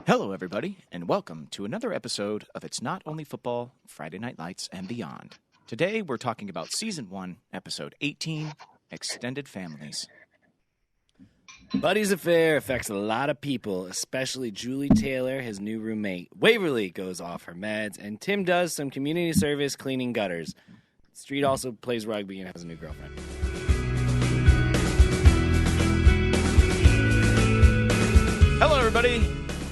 Hello, everybody, and welcome to another episode of It's Not Only Football, Friday Night Lights, and Beyond. Today, we're talking about Season 1, Episode 18, Extended Families. Buddy's affair affects a lot of people, especially Julie Taylor, his new roommate. Waverly goes off her meds, and Tim does some community service cleaning gutters. Street also plays rugby and has a new girlfriend. Hello, everybody,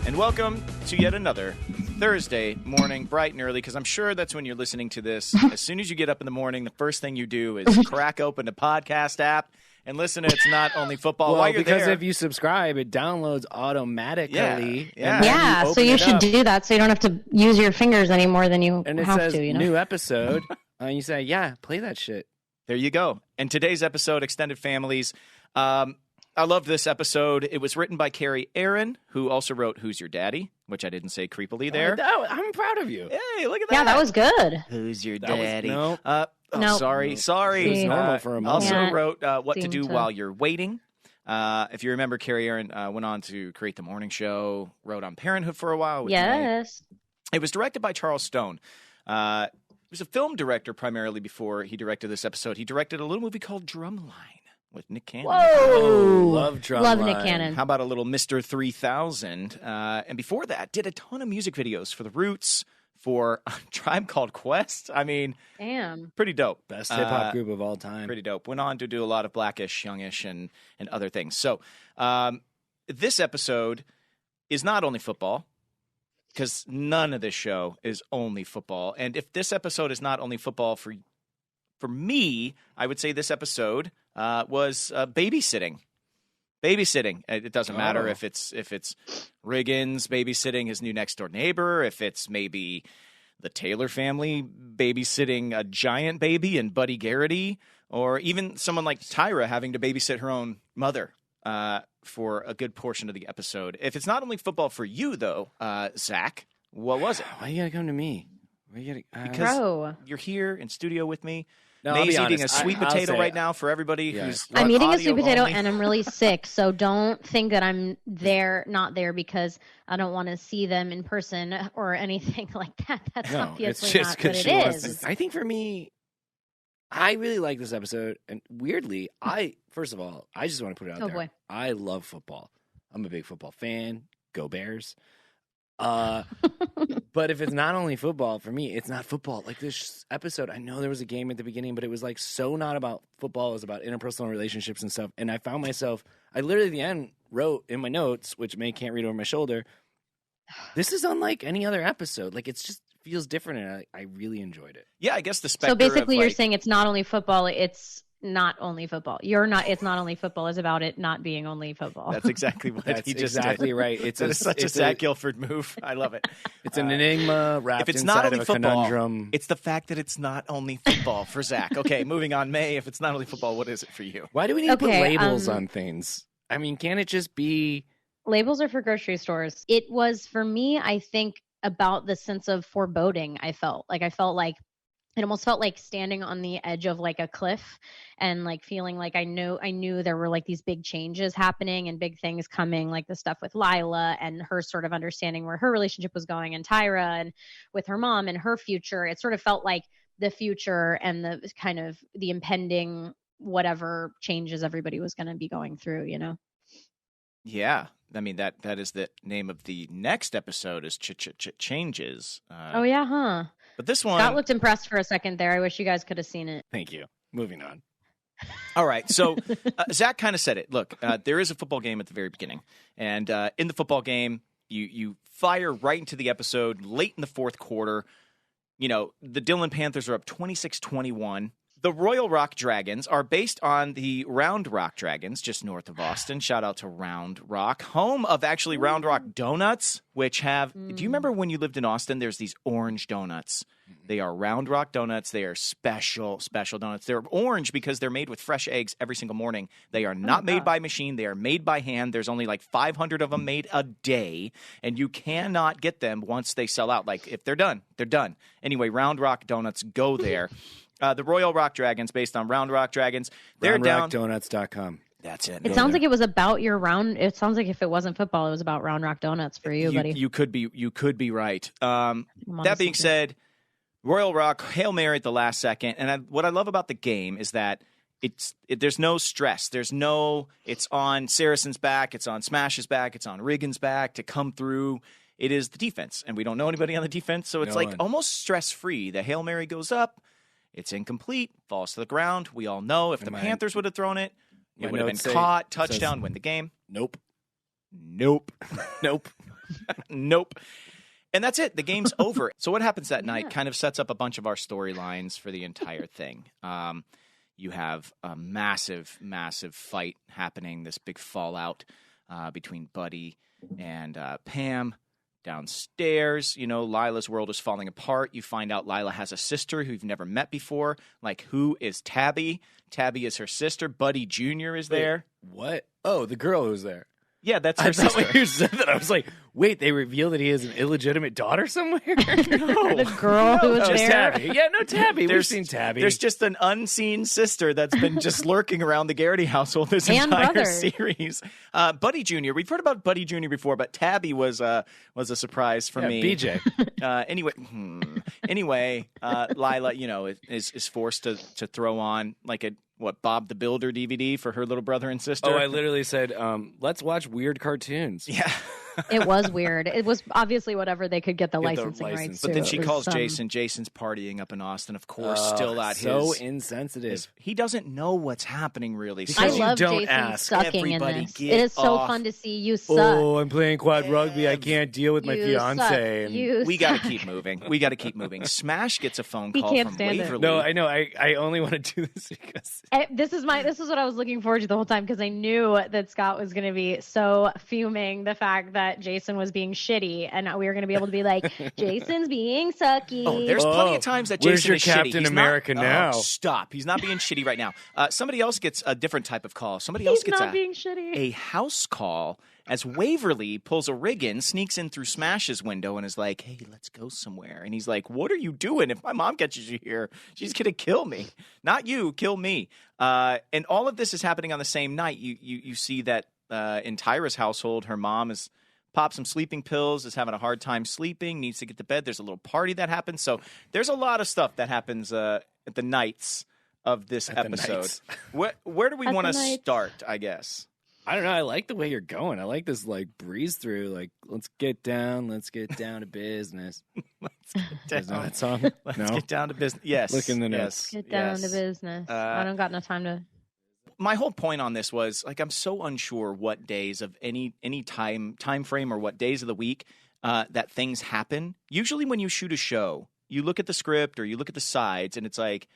and welcome to yet another Thursday morning, bright and early, because I'm sure that's when you're listening to this. As soon as you get up in the morning, the first thing you do is crack open a podcast app and listen to It's Not Only Football. Well, while you're because there, if you subscribe, it downloads automatically. Yeah. So you should do that so you don't have to use your fingers any more than you And it have says to, you know? new episode, and you say, yeah, play that shit. There you go. And today's episode, Extended Families. I loved this episode. It was written by Carrie Aaron, who also wrote Who's Your Daddy, which I didn't say creepily there. I'm proud of you. Hey, look at that. Yeah, that was good. Who's Your That was- Daddy? no. No. Sorry. It was normal for a moment. Also Yeah. wrote What to Seemed Do to. While You're Waiting. If you remember, Carrie Aaron went on to create The Morning Show, wrote on Parenthood for a while. With May. Yes. It was directed by Charles Stone. He was a film director primarily before he directed this episode. He directed a little movie called Drumline with Nick Cannon. Whoa. Love Drumline. Love Nick Cannon. How about a little Mr. 3000? And before that, did a ton of music videos for The Roots, for a Tribe Called Quest. I mean, Damn. pretty dope. Best hip-hop group of all time. Pretty dope. Went on to do a lot of Blackish, Youngish, and other things. So this episode is not only football, because none of this show is only football. And if this episode is not only football for me, I would say this episode was babysitting. Babysitting. It doesn't matter if it's Riggins babysitting his new next door neighbor, if it's maybe the Taylor family babysitting a giant baby and Buddy Garrity, or even someone like Tyra having to babysit her own mother for a good portion of the episode. If it's not only football for you, though, Zach, what was it? Why you gotta come to me? Why you gotta, Because Bro. you're here in studio with me. No, I'll May's be eating honest. a sweet I'll potato say right it. now for everybody Yeah. who's I'm eating a audio sweet potato only. and I'm really sick, so don't think that I'm not there because I don't want to see them in person or anything like that. That's No, obviously it's just not what because it she wants is. to. I think for me, I really like this episode, and weirdly, first of all, I just want to put it out Oh, there. boy. I love football. I'm a big football fan. Go Bears. But if it's not only football, for me, it's not football. Like this episode, I know there was a game at the beginning, but it was like so not about football. It was about interpersonal relationships and stuff. And I found myself, I literally at the end wrote in my notes, which May can't read over my shoulder, this is unlike any other episode. Like it's just feels different, and I really enjoyed it. Yeah, I guess the specter So basically, of, you're like, saying it's not only football. It's not only football. It's not only football. It's about it not being only football. That's exactly what That's he just exactly did. right. It's That is such a Zach Guilford move. I love it. It's an enigma wrapped If it's inside not of only a football, conundrum. it's the fact that it's not only football for Zach. Okay, moving on. May, if it's not only football, what is it for you? Why do we need to put Okay, labels on things? I mean, can't it just be? Labels are for grocery stores. It was for me, I think, about the sense of foreboding. I felt like it almost felt like standing on the edge of like a cliff and like feeling like I knew there were like these big changes happening and big things coming, like the stuff with Lyla and her sort of understanding where her relationship was going, and Tyra and with her mom and her future. It sort of felt like the future and the kind of the impending whatever changes everybody was going to be going through, you know? Yeah, I mean that is the name of the next episode is Changes. Oh yeah, huh? But this one, Scott looked impressed for a second there. I wish you guys could have seen it. Thank you. Moving on. all right. So Zach kind of said it. Look, there is a football game at the very beginning, and in the football game, you fire right into the episode late in the fourth quarter. You know, the Dillon Panthers are up 26-21. The Royal Rock Dragons are based on the Round Rock Dragons, just north of Austin. Shout out to Round Rock, home of actually Round Rock Donuts, which have. Do you remember when you lived in Austin? There's these orange donuts. They are Round Rock donuts. They are special donuts. They're orange because they're made with fresh eggs every single morning. They are not made by machine. They are made by hand. There's only like 500 of them made a day, and you cannot get them once they sell out. Like if they're done, they're done. Anyway, Round Rock Donuts, go there. The Royal Rock Dragons, based on Round Rock Dragons, they're down. RoundRockDonuts.com. That's it. It sounds like it was about your round. It sounds like if it wasn't football, it was about Round Rock Donuts for you, buddy. You could be right. That being said, Royal Rock, Hail Mary at the last second. And what I love about the game is that there's no stress. It's on Saracen's back. It's on Smash's back. It's on Riggins' back to come through. It is the defense, and we don't know anybody on the defense. So it's almost stress-free. The Hail Mary goes up. It's incomplete, falls to the ground. We all know if the Panthers would have thrown it, it would have been caught, touchdown, win the game. Nope. Nope. And that's it. The game's over. So what happens that night kind of sets up a bunch of our storylines for the entire thing. You have a massive, massive fight happening, this big fallout between Buddy and Pam. Downstairs, Lila's world is falling apart. You find out Lyla has a sister who you've never met before. Like, who is Tabby? Tabby is her sister. Buddy Jr. is there. What? Oh, the girl who's there. Yeah, that's her sister. When you said that, I was like, wait, they reveal that he has an illegitimate daughter somewhere? No. The girl who was there. Tabby. Yeah, no, Tabby. We've seen Tabby. There's just an unseen sister that's been just lurking around the Garrity household this entire series. Buddy Jr. We've heard about Buddy Jr. before, but Tabby was a surprise for me. BJ. Anyway, Lyla, is forced to throw on like a Bob the Builder DVD for her little brother and sister. Oh, I literally said, let's watch weird cartoons. Yeah. It was weird. It was obviously whatever they could get the licensing rights to. But then she calls Jason. Jason's partying up in Austin, of course, still at so insensitive. He doesn't know what's happening, really. I love Jason sucking in this. It is so fun to see you suck. Oh, I'm playing quad rugby. I can't deal with my fiance. We got to keep moving. Smash gets a phone call from Waverly. No, I know. I only want to do this because this is what I was looking forward to the whole time, because I knew that Scott was going to be so fuming the fact that Jason was being shitty, and we were going to be able to be like, Jason's being sucky. Oh, there's plenty of times that Jason is shitty. Where's your Captain America now? Stop. He's not being shitty right now. Somebody else gets a different type of call. Somebody He's else gets not being shitty. A house call as Waverly pulls a rig in, sneaks in through Smash's window, and is like, hey, let's go somewhere. And he's like, what are you doing? If my mom catches you here, she's going to kill me. Not you, kill me. And all of this is happening on the same night. You see that in Tyra's household, her mom is popped some sleeping pills, is having a hard time sleeping, needs to get to bed. There's a little party that happens. So there's a lot of stuff that happens at the nights of this episode. Where do we want to start, I guess? I don't know. I like the way you're going. I like this breeze through. Like, let's get down to business. Let's get down. That song? Let's get down to business. Yes. Look in the notes. Get down to business. I don't got enough time to. My whole point on this was, I'm so unsure what days of any time frame or what days of the week that things happen. Usually when you shoot a show, you look at the script or you look at the sides, and it's like,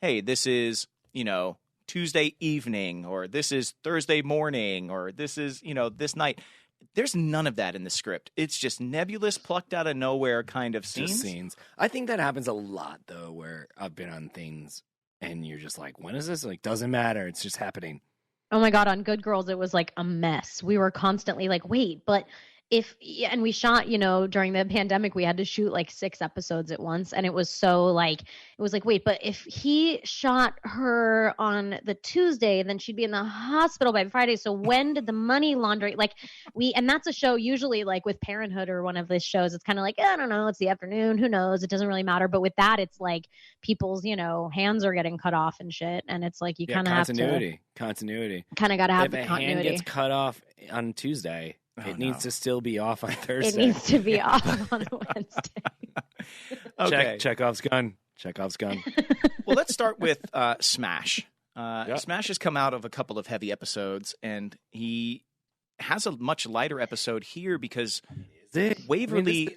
hey, this is, Tuesday evening, or this is Thursday morning, or this is, this night. There's none of that in the script. It's just nebulous, plucked out of nowhere kind of scenes. I think that happens a lot, though, where I've been on things and you're just like, when is this? Like, doesn't matter. It's just happening. Oh my God. On Good Girls, it was like a mess. We were constantly like, wait, but and we shot, during the pandemic, we had to shoot like 6 episodes at once. And it was so wait, but if he shot her on the Tuesday, then she'd be in the hospital by Friday. So when did the money laundering, and that's a show usually like with Parenthood or one of these shows, it's kind of like, I don't know, it's the afternoon, who knows? It doesn't really matter. But with that, it's like people's, hands are getting cut off and shit. And it's like, you kind of have to. Continuity. Kind of got to have the continuity. If a hand gets cut off on Tuesday, it needs to still be off on Thursday. It needs to be off on a Wednesday. Okay. Chekhov's gun. Well, let's start with Smash. Smash has come out of a couple of heavy episodes, and he has a much lighter episode here because Waverly,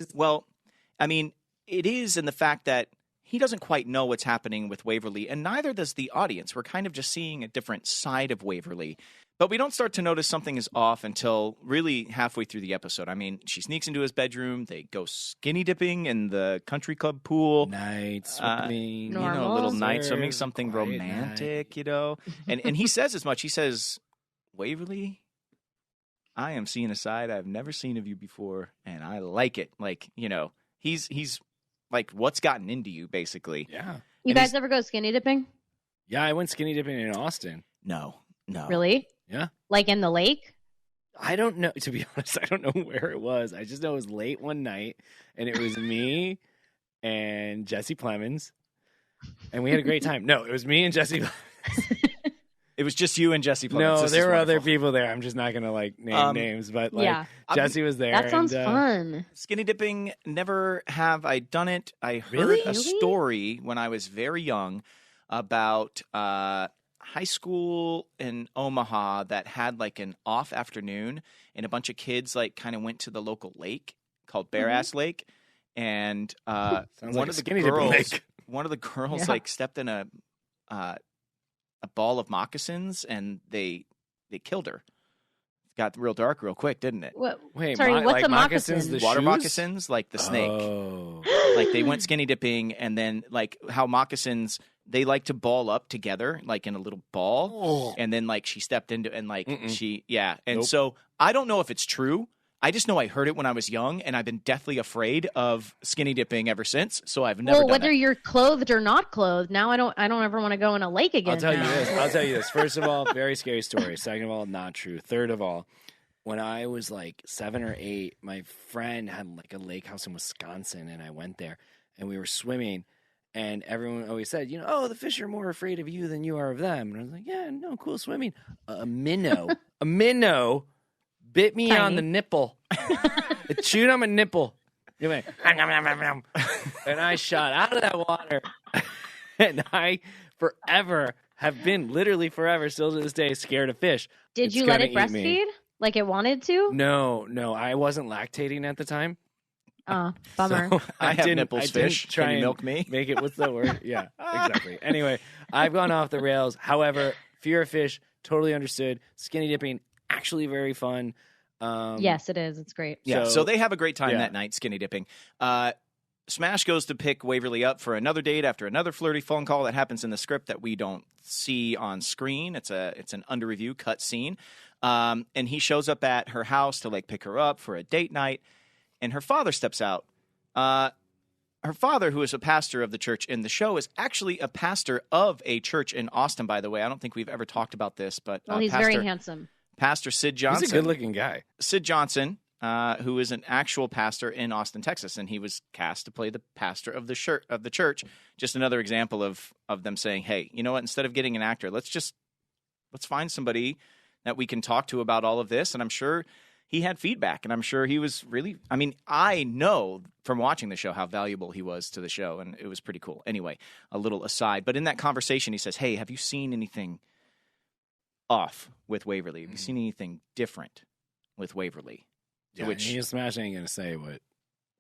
it is in the fact that he doesn't quite know what's happening with Waverly, and neither does the audience. We're kind of just seeing a different side of Waverly. But we don't start to notice something is off until really halfway through the episode. I mean, she sneaks into his bedroom. They go skinny dipping in the country club pool. Night swimming. A little night swimming, something romantic, And he says as much. He says, Waverly, I am seeing a side I've never seen of you before, and I like it. He's like, what's gotten into you, basically. Yeah. You guys ever go skinny dipping? Yeah, I went skinny dipping in Austin. No. Really? Yeah. Like in the lake? I don't know. To be honest, I don't know where it was. I just know it was late one night, and it was me and Jesse Plemons, and we had a great time. No, it was me and Jesse Plemons. It was just you and Jesse Plemons. No, This there is were other wonderful. people there. I'm just not gonna name names, but Yeah. Jesse was there. That sounds and, fun. Skinny dipping, never have I done it. I heard Really? a story when I was very young about high school in Omaha that had like an off afternoon, and a bunch of kids like kind of went to the local lake called Bear Ass Lake, and Sounds one like a of the skinny dipping girls, lake. one of the girls Yeah. like stepped in a ball of moccasins, and they killed her. It got real dark real quick, didn't it? What? Wait, Sorry, what's like a moccasins? moccasin? The Water shoes? moccasins, like the snake. Oh. Like they went skinny dipping, and then like how moccasins, they like to ball up together like in a little ball, and then like she stepped into and like and Nope. so I don't know if it's true. I just know I heard it when I was young, and I've been deathly afraid of skinny dipping ever since. So I've never Well, done whether it. you're clothed or not clothed, now I don't ever want to go in a lake again. I'll tell you now. this. First of all, very scary story. Second of all, not true. Third of all, when I was like 7 or 8, my friend had like a lake house in Wisconsin, and I went there, and we were swimming, and everyone always said, the fish are more afraid of you than you are of them. And I was like, yeah, no, cool swimming. A minnow bit me on Tiny. the nipple. It chewed on my nipple. It went, and I shot out of that water. And I forever have been, literally forever, still to this day, scared of fish. Did It's you let gonna it eat me. breastfeed like it wanted to? No, I wasn't lactating at the time. Oh, bummer. So I have didn't- nipples, didn't fish. try Can you and milk me? Make it, what's the word? Yeah, exactly. Anyway, I've gone off the rails. However, fear of fish, totally understood. Skinny dipping, actually very fun. Yes, it is. It's great. Yeah, so they have a great time yeah. that night skinny dipping. Smash goes to pick Waverly up for another date after another flirty phone call that happens in the script that we don't see on screen. It's an under review cut scene, and he shows up at her house to like pick her up for a date night, and her father steps out. Her father, who is a pastor of the church in the show, is actually a pastor of a church in Austin. By the way, I don't think we've ever talked about this, but Well, he's very handsome. Pastor Sid Johnson. He's a good-looking guy. Sid Johnson, who is an actual pastor in Austin, Texas, and he was cast to play the pastor of the church. Just another example of them saying, "Hey, you know what? Instead of getting an actor, let's find somebody that we can talk to about all of this." And I'm sure he had feedback, and I'm sure he was really. I mean, I know from watching the show how valuable he was to the show, and it was pretty cool. Anyway, a little aside, but in that conversation, he says, "Hey, have you seen anything off with Waverly? Have you seen anything different with Waverly?" Yeah, Which- he and Smash ain't gonna say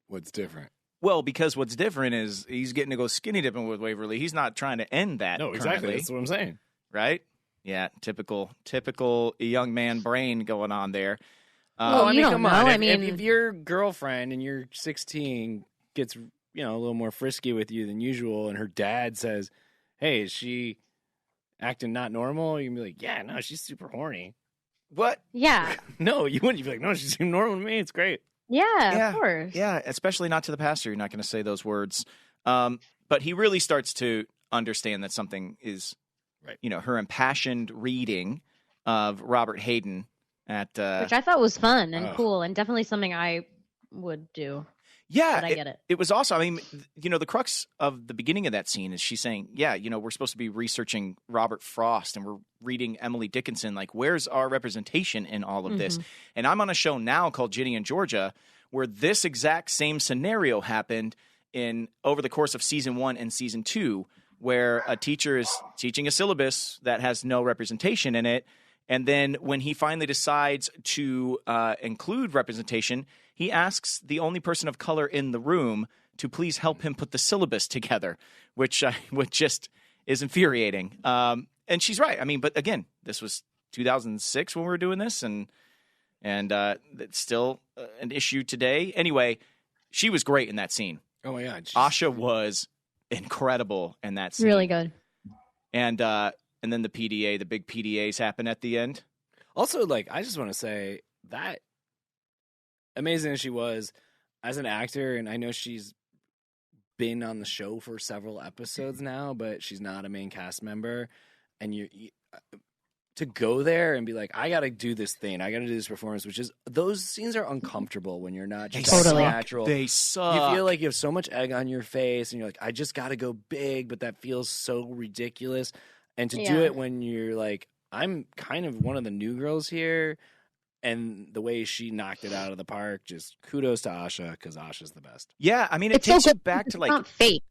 what's different. Well, because what's different is he's getting to go skinny dipping with Waverly. He's not trying to end that. No, exactly. currently, That's what I'm saying. right? Yeah, typical young man brain going on there. Well, you don't come know. on. I If mean- your girlfriend and you're 16 gets a little more frisky with you than usual, and her dad says, "Hey, is she acting not normal?" You can be like, "Yeah, no, she's super horny." What? Yeah. No, you wouldn't. You'd be like, "No, she's normal to me. It's great." Yeah, of course. Yeah, especially not to the pastor. You're not going to say those words. But he really starts to understand that something is, Right. Her impassioned reading of Robert Hayden at Which I thought was fun and Oh. cool and definitely something I would do. Yeah, But I get it. It was awesome. I mean, the crux of the beginning of that scene is she's saying, yeah, we're supposed to be researching Robert Frost and we're reading Emily Dickinson. Like, where's our representation in all of this? And I'm on a show now called Ginny and Georgia where this exact same scenario happened over the course of season 1 and season 2, where a teacher is teaching a syllabus that has no representation in it. And then when he finally decides to include representation, he asks the only person of color in the room to please help him put the syllabus together, which just is infuriating. And she's right. I mean, but again, this was 2006 when we were doing this, and it's still an issue today. Anyway, she was great in that scene. Oh my god, Asha was incredible in that scene. Really good. And then the PDA, the big PDAs happen at the end. Also, I just want to say that amazing as she was as an actor, and I know she's been on the show for several episodes now, but she's not a main cast member. And to go there and be like, I got to do this thing. I got to do this performance, which is those scenes are uncomfortable when you're not just Totally. natural. They suck. You feel like you have so much egg on your face and you're like, I just got to go big, but that feels so ridiculous. And to do it when you're like, I'm kind of one of the new girls here. And the way she knocked it out of the park, just kudos to Asha, because Asha's the best. Yeah, I mean, it takes you back to like not fake.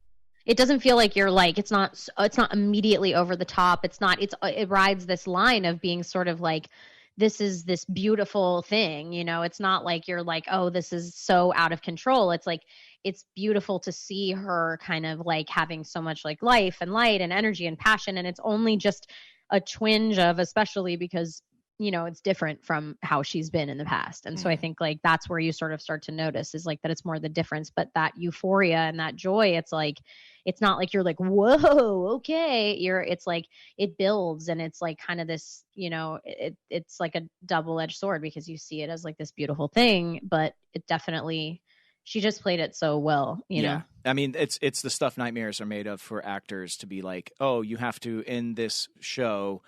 It doesn't feel like you're like it's not immediately over the top. It rides this line of being sort of like this is this beautiful thing, you know. It's not like you're like, oh, this is so out of control. It's like it's beautiful to see her kind of like having so much like life and light and energy and passion, and it's only just a twinge of, especially because you know, it's different from how she's been in the past. And so I think like that's where you sort of start to notice is like that it's more the difference, but that euphoria and that joy, it's like, it's not like you're like, whoa, okay. It's like, it builds and it's like kind of this, you know, it's like a double-edged sword because you see it as like this beautiful thing, but it definitely, she just played it so well, you know? I mean, it's the stuff nightmares are made of for actors to be like, oh, you have to, in this show,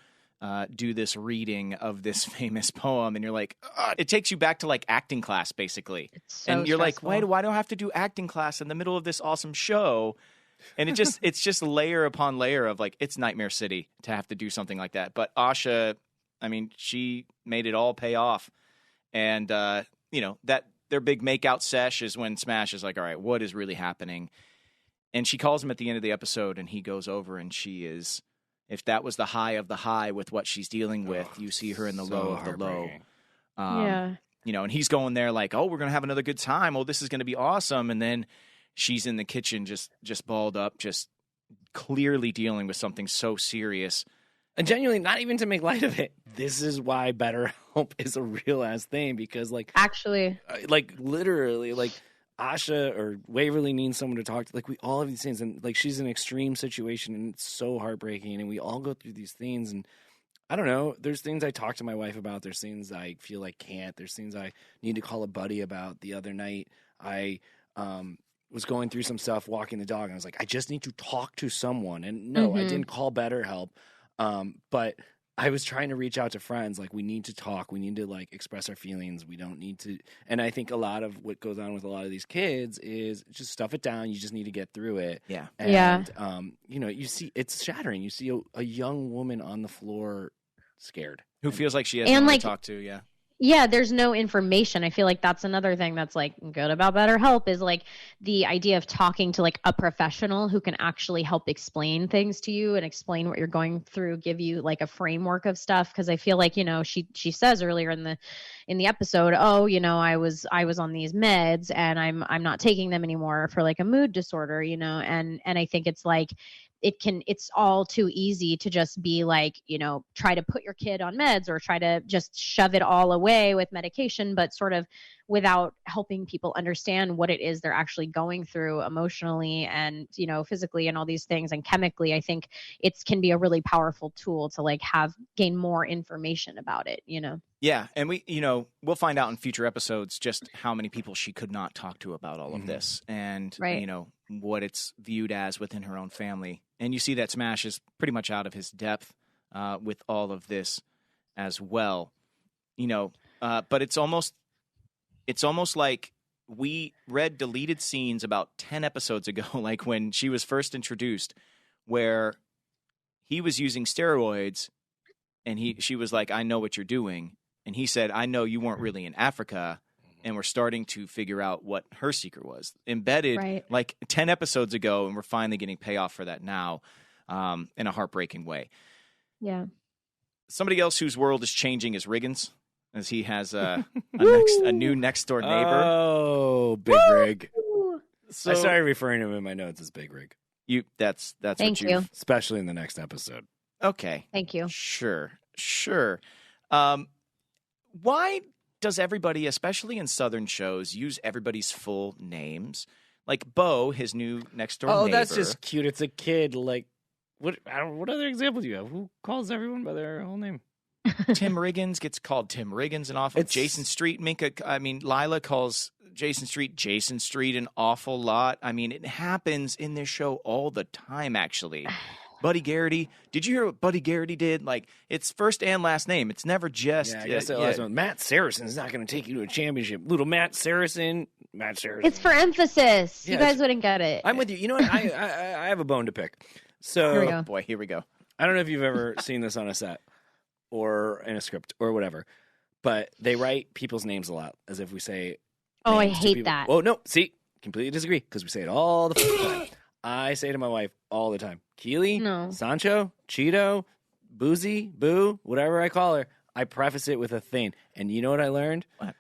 do this reading of this famous poem, and you're like, it takes you back to like acting class, basically. It's so and you're stressful. like, why do I have to do acting class in the middle of this awesome show? And it's just layer upon layer of like, it's Nightmare City to have to do something like that. But Asha, I mean, she made it all pay off, and you know that their big makeout sesh is when Smash is like, all right, what is really happening? And she calls him at the end of the episode, and he goes over, and she is. If that was the high of the high with what she's dealing with, you see her in the low of the low. You know, and he's going there like, oh, we're going to have another good time. Oh, this is going to be awesome. And then she's in the kitchen just balled up, just clearly dealing with something so serious. And genuinely, not even to make light of it, this is why BetterHelp is a real-ass thing because, like... Actually. Like, literally, like... Asha or Waverly needs someone to talk to. Like, we all have these things, and like she's in an extreme situation, and it's so heartbreaking. And we all go through these things, and I don't know. There's things I talk to my wife about. There's things I feel I can't. There's things I need to call a buddy about. The other night, I was going through some stuff, walking the dog, and I was like, I just need to talk to someone. And no, I didn't call BetterHelp, but I was trying to reach out to friends. Like, we need to talk. We need to, like, express our feelings. We don't need to. And I think a lot of what goes on with a lot of these kids is just stuff it down. You just need to get through it. Yeah. And, you know, you see, it's shattering. You see a young woman on the floor scared. Who feels like she has And, no one like, to talk to, yeah. Yeah, there's no information. I feel like that's another thing that's like good about BetterHelp is like the idea of talking to like a professional who can actually help explain things to you and explain what you're going through, give you like a framework of stuff. Cause I feel like, you know, she says earlier in the episode, oh, you know, I was on these meds and I'm not taking them anymore for like a mood disorder, you know, and I think it's like, it's all too easy to just be like, you know, try to put your kid on meds or try to just shove it all away with medication, but sort of without helping people understand what it is they're actually going through emotionally and, you know, physically and all these things and chemically. I think it can be a really powerful tool to like gain more information about it, you know? Yeah. And we'll find out in future episodes just how many people she could not talk to about all of this and, you know, what it's viewed as within her own family. And you see that Smash is pretty much out of his depth with all of this as well, you know, but it's almost like we read deleted scenes about 10 episodes ago, like when she was first introduced, where he was using steroids and she was like, I know what you're doing. And he said, I know you weren't really in Africa. And we're starting to figure out what her secret was. Embedded like 10 episodes ago, and we're finally getting payoff for that now in a heartbreaking way. Yeah. Somebody else whose world is changing is Riggins, as he has a new next-door neighbor. Oh, Big Rig. So, I started referring to him in my notes as Big Rig. That's Thank what you. Especially in the next episode. Okay. Thank you. Sure. Why does everybody, especially in Southern shows, use everybody's full names? Like Bo, his new next door neighbor. Oh, that's just cute. It's a kid. Like, what other example do you have? Who calls everyone by their whole name? Tim Riggins gets called Tim Riggins an awful. Jason Street. Lyla calls Jason Street an awful lot. I mean, it happens in this show all the time, actually. Buddy Garrity. Did you hear what Buddy Garrity did? Like, it's first and last name. It's never just. Yeah, I guess that last one. Matt Saracen's not going to take you to a championship. Little Matt Saracen. It's for emphasis. You guys wouldn't get it. I'm with you. You know what? I have a bone to pick. So, Here we go. Boy, here we go. I don't know if you've ever seen this on a set or in a script or whatever, but they write people's names a lot as if we say. Oh, I hate that. Oh, no. See, completely disagree because we say it all the time. I say to my wife all the time, Keely, Sancho, Cheeto, Boozy, Boo, whatever I call her, I preface it with a thing. And you know what I learned? What?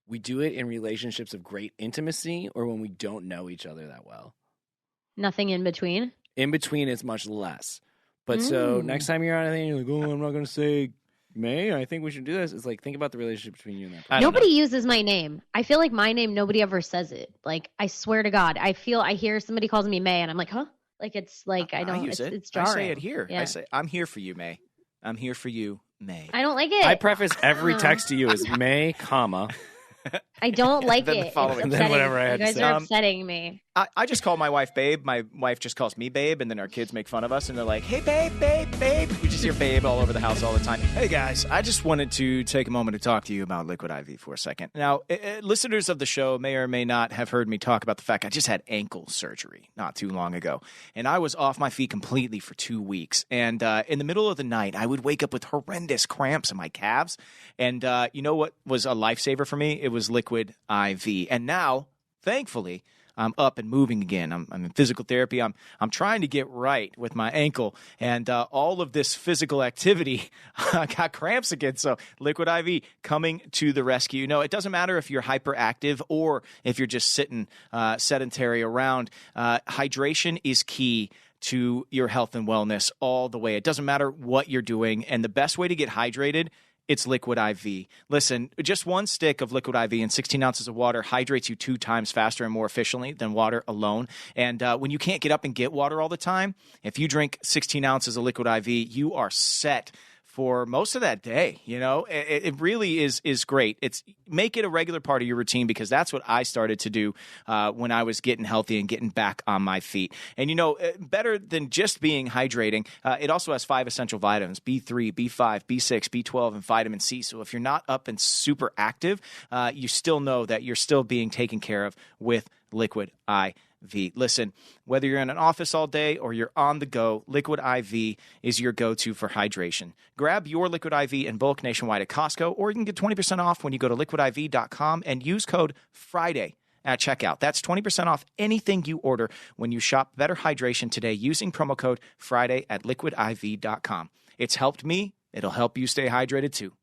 We do it in relationships of great intimacy or when we don't know each other that well. Nothing in between? In between, it's much less. But so next time you're on a thing, you're like, oh, I'm not going to say May. I think we should do this. It's like, think about the relationship between you and that person. Nobody uses my name. I feel like my name, nobody ever says it. Like, I swear to God, I hear somebody calls me May, and I'm like, huh? Like, it's like, I don't, it's jarring. I say it here. Yeah. I say, I'm here for you, May. I'm here for you, May. I don't like it. I preface every text to you as May, comma. I don't like Then it. And then whatever I had you guys to say. are upsetting me. I just call my wife Babe. My wife just calls me Babe, and then our kids make fun of us, and they're like, hey, Babe, Babe, Babe. We just hear Babe all over the house all the time. Hey, guys, I just wanted to take a moment to talk to you about Liquid IV for a second. Now, listeners of the show may or may not have heard me talk about the fact I just had ankle surgery not too long ago, and I was off my feet completely for 2 weeks. And in the middle of the night, I would wake up with horrendous cramps in my calves. And you know what was a lifesaver for me? It was Liquid IV. And now, thankfully, I'm up and moving again. I'm in physical therapy. I'm trying to get right with my ankle, and all of this physical activity, I got cramps again. So Liquid IV coming to the rescue. No, it doesn't matter if you're hyperactive or if you're just sitting sedentary around. Hydration is key to your health and wellness all the way. It doesn't matter what you're doing, and the best way to get hydrated, it's Liquid IV. Listen, just one stick of Liquid IV and 16 ounces of water hydrates you 2 times faster and more efficiently than water alone. And when you can't get up and get water all the time, if you drink 16 ounces of Liquid IV, you are set for most of that day. You know, it really is great. Make it a regular part of your routine, because that's what I started to do when I was getting healthy and getting back on my feet. And, you know, better than just being hydrating, it also has 5 essential vitamins: B3, B5, B6, B12, and vitamin C. So if you're not up and super active, you still know that you're still being taken care of with Liquid IV. Listen, whether you're in an office all day or you're on the go, Liquid IV is your go-to for hydration. Grab your Liquid IV in bulk nationwide at Costco, or you can get 20% off when you go to liquidiv.com and use code FRIDAY at checkout. That's 20% off anything you order when you shop Better Hydration today using promo code FRIDAY at liquidiv.com. It's helped me. It'll help you stay hydrated too.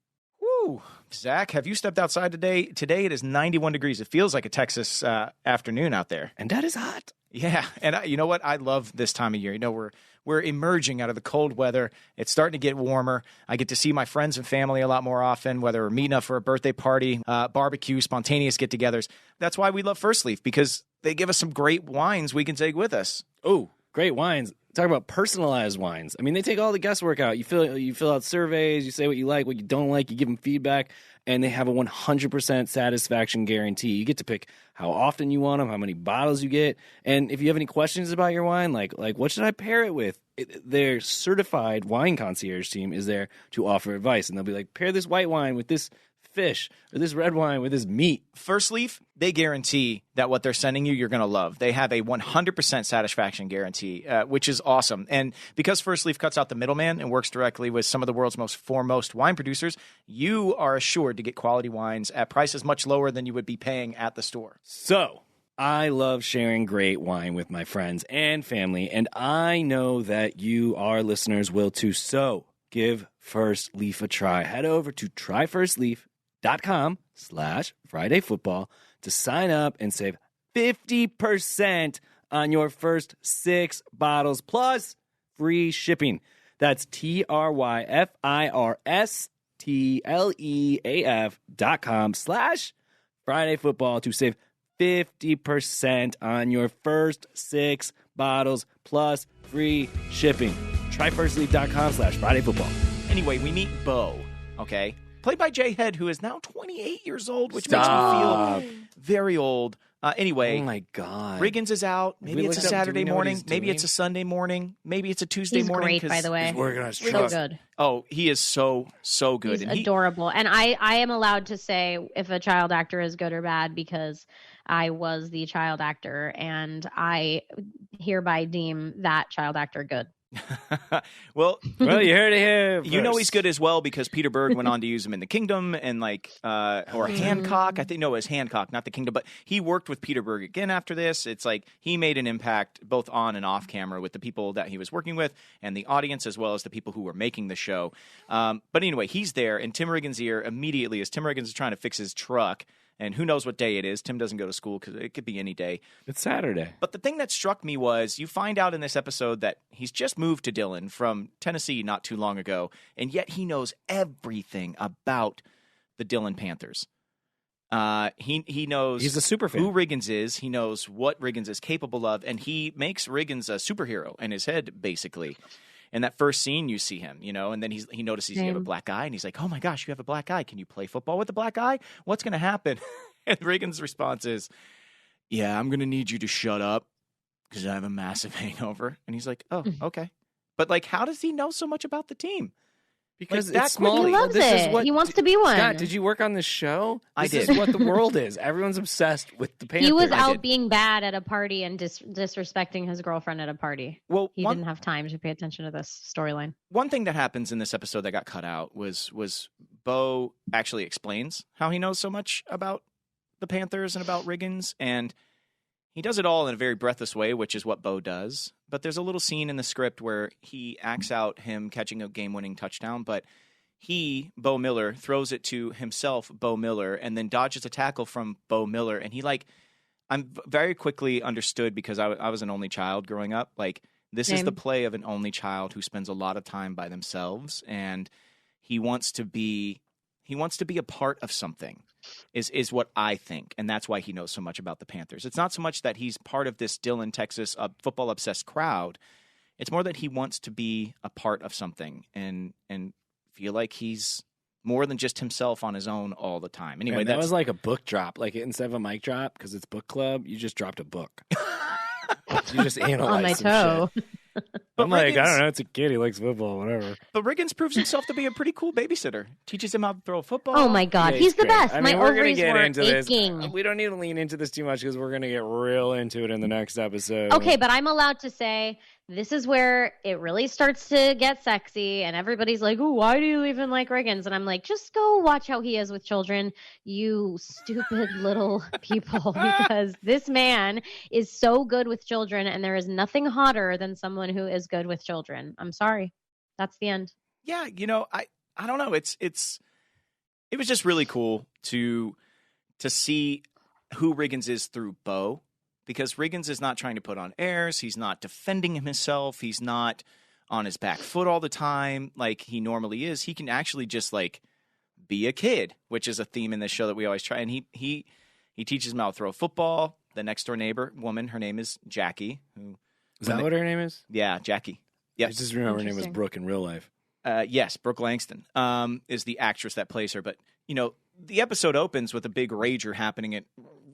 Woo! Zach, have you stepped outside today? Today it is 91 degrees. It feels like a Texas afternoon out there. And that is hot. Yeah, and you know what? I love this time of year. You know, we're emerging out of the cold weather. It's starting to get warmer. I get to see my friends and family a lot more often, whether we're meeting up for a birthday party, barbecue, spontaneous get-togethers. That's why we love First Leaf, because they give us some great wines we can take with us. Oh, great wines. Talk about personalized wines. I mean, they take all the guesswork out. You fill out surveys, you say what you like, what you don't like, you give them feedback, and they have a 100% satisfaction guarantee. You get to pick how often you want them, how many bottles you get, and if you have any questions about your wine, like what should I pair it with? Their certified wine concierge team is there to offer advice, and they'll be like, pair this white wine with this fish or this red wine with this meat. First Leaf, they guarantee that what they're sending you're going to love. They have a 100% satisfaction guarantee, which is awesome. And because First Leaf cuts out the middleman and works directly with some of the world's most foremost wine producers, you are assured to get quality wines at prices much lower than you would be paying at the store. So, I love sharing great wine with my friends and family, and I know that you, our listeners, will too. So, give First Leaf a try. Head over to tryfirstleaf.com/FridayFootball to sign up and save 50% on your first 6 bottles plus free shipping. That's tryfirstleaf.com/FridayFootball to save 50% on your first 6 bottles plus free shipping. Tryfirstleaf.com/FridayFootball. Anyway, we meet Bo, okay? Played by Jay Head, who is now 28 years old, which makes me feel very old. Anyway, Oh my God. Riggins is out. We Maybe it's a looked up- do we Saturday know what morning. he's Maybe doing? it's a Sunday morning. Maybe it's a Tuesday He's morning. great, by the way. He's working on his So truck. good. Oh, he is so good. He's And adorable. And I am allowed to say if a child actor is good or bad because I was the child actor and I hereby deem that child actor good. well, Well, you heard it here. you know first. he's good as well because Peter Berg went on to use him in The Kingdom and or Hancock. I think no, it was Hancock, not The Kingdom. But he worked with Peter Berg again after this. It's like he made an impact both on and off camera with the people that he was working with and the audience as well as the people who were making the show. But anyway, he's there, and Tim Riggins' ear immediately as Tim Riggins is trying to fix his truck. And who knows what day it is. Tim doesn't go to school because it could be any day. It's Saturday. But the thing that struck me was you find out in this episode that he's just moved to Dillon from Tennessee not too long ago, and yet he knows everything about the Dillon Panthers. He knows He's a super fan. who Riggins is. He knows what Riggins is capable of, and he makes Riggins a superhero in his head, basically. In that first scene, you see him, and then he notices you have a black eye, and he's like, "Oh my gosh, you have a black eye! Can you play football with a black eye? What's going to happen?" And Riggins' response is, "Yeah, I'm going to need you to shut up because I have a massive hangover." And he's like, "Oh, okay." But like, how does he know so much about the team? Because it's that small. quickly, He loves This is it. what- He wants to be one. Scott, did you work on this show? I This did. is what the world is. Everyone's obsessed with the Panthers. He was I out did. being bad at a party and disrespecting his girlfriend at a party. well, He didn't have time to pay attention to this storyline. one thing that happens in this episode that got cut out was Bo actually explains how he knows so much about the Panthers and about Riggins, and he does it all in a very breathless way, which is what Bo does. But there's a little scene in the script where he acts out him catching a game-winning touchdown, but he, Bo Miller, throws it to himself, Bo Miller, and then dodges a tackle from Bo Miller. And I'm very quickly understood because I was an only child growing up. Like, this is Same. the play of an only child who spends a lot of time by themselves, and he wants to be a part of something, is what I think. And that's why he knows so much about the Panthers. It's not so much that he's part of this Dillon, Texas football-obsessed crowd. It's more that he wants to be a part of something and feel like he's more than just himself on his own all the time. Anyway, Man, that was like a book drop. Like instead of a mic drop, because it's book club, you just dropped a book. You just analyzed On my some toe. shit. But I'm like, I Riggins- don't know. It's a kid. He likes football, whatever. But Riggins proves himself to be a pretty cool babysitter. Teaches him how to throw a football. Oh my God, Yeah, he's the great. best. I My mean, we're gonna ovaries get were into this. aching. We don't need to lean into this too much because we're going to get real into it in the next episode. Okay, but I'm allowed to say this is where it really starts to get sexy, and everybody's like, "Oh, why do you even like Riggins?" And I'm like, "Just go watch how he is with children, you stupid little people, because this man is so good with children, and there is nothing hotter than someone who is good with children." I'm sorry, that's the end. Yeah, I don't know. It was just really cool to see who Riggins is through Bo, because Riggins is not trying to put on airs. He's not defending himself. He's not on his back foot all the time like he normally is. He can actually just like be a kid, which is a theme in this show that we always try. And he teaches him how to throw a football. The next door neighbor woman, her name is Jackie. Is that what her name is? Yeah, Jackie. I just remember her name was Interesting. Brooke in real life. Yes, Brooke Langston is the actress that plays her. But, the episode opens with a big rager happening at,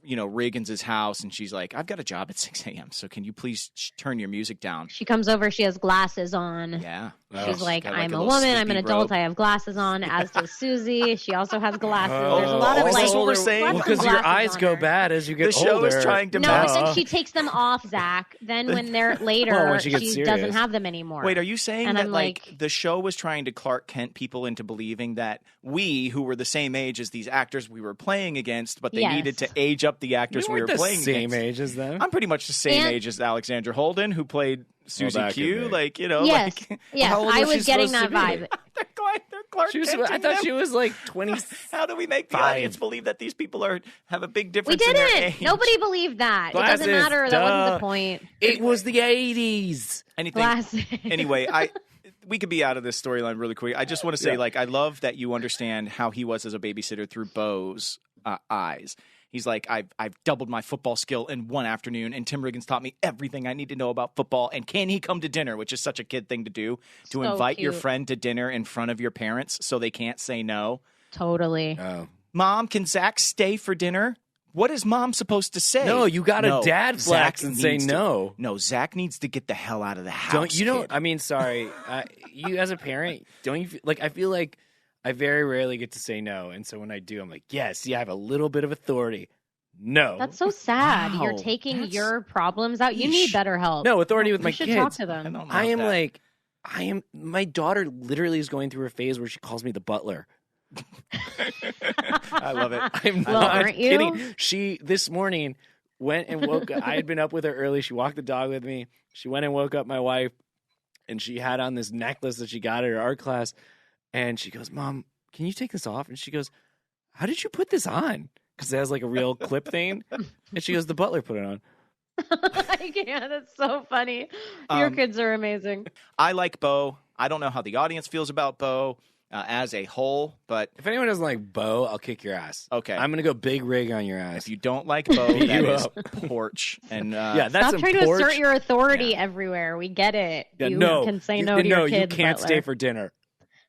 Riggins' house. And she's like, "I've got a job at 6 a.m., so can you please turn your music down?" She comes over, she has glasses on. Yeah. She's like, got, "I'm a a little woman, I'm an sleepy adult, robe. I have glasses on," as does Susie. She also has glasses. Oh, There's a lot of is like, this what we're saying? lots Well, of because your glasses eyes on go her. bad as you get The show older. is trying to No, match. but then she takes them off, Zach. Then when they're later, Well, when she gets doesn't serious. have them anymore. Wait, are you saying And that I'm like like- the show was trying to Clark Kent people into believing that we, who were the same age as these actors we were playing against, but they Yes. needed to age up the actors we weren't were the playing same against? age as them. I'm pretty much the same And- age as Alexandra Holden, who played Susie back in Q. the- Like, Yes, like yes, How old I was she was getting supposed that to be? vibe. they're Clark She was, Kenting I thought them. she was like 20. How do we make the Five. audience believe that these people have a big We difference in their didn't. age? Nobody believed that. It Glasses, doesn't matter. That wasn't duh. the point. It was the 80s. Anything. Glasses. Anyway, we could be out of this storyline really quick. I just want to say, I love that you understand how he was as a babysitter through Bo's eyes. He's like, I've doubled my football skill in one afternoon, and Tim Riggins taught me everything I need to know about football. And can he come to dinner, which is such a kid thing to do, to So invite your cute. friend to dinner in front of your parents so they can't say no. Totally. Oh. Mom, can Zach stay for dinner? What is mom supposed to say? No, you got to dad flex Zach and say needs no. No, Zach needs to get the hell out of the house. Kid. I mean, sorry. You as a parent, don't you I feel like I very rarely get to say no. And so when I do, I'm like, yes, I have a little bit of authority. No. That's so sad. Wow, You're taking your problems out. You need better help. No, authority with my you should kids. talk to them. My daughter literally is going through a phase where she calls me the butler. I love it. I'm Well, not aren't you? kidding. She, this morning, went and woke up. I had been up with her early. She walked the dog with me. She went and woke up my wife, and she had on this necklace that she got at her art class. And she goes, Mom, can you take this off? And she goes, how did you put this on? Because it has like a real clip thing. And she goes, the butler put it on. I can't. That's so funny. Your kids are amazing. I like Bo. I don't know how the audience feels about Bo as a whole, but If anyone doesn't like Bo, I'll kick your ass. okay. I'm going to go big rig on your ass. If you don't like Bo, that you is up. porch. And Yeah, that's Stop some trying to porch. assert your authority everywhere. We get it. Yeah, you no, can say you- no to your you kids. can't butler. stay for dinner.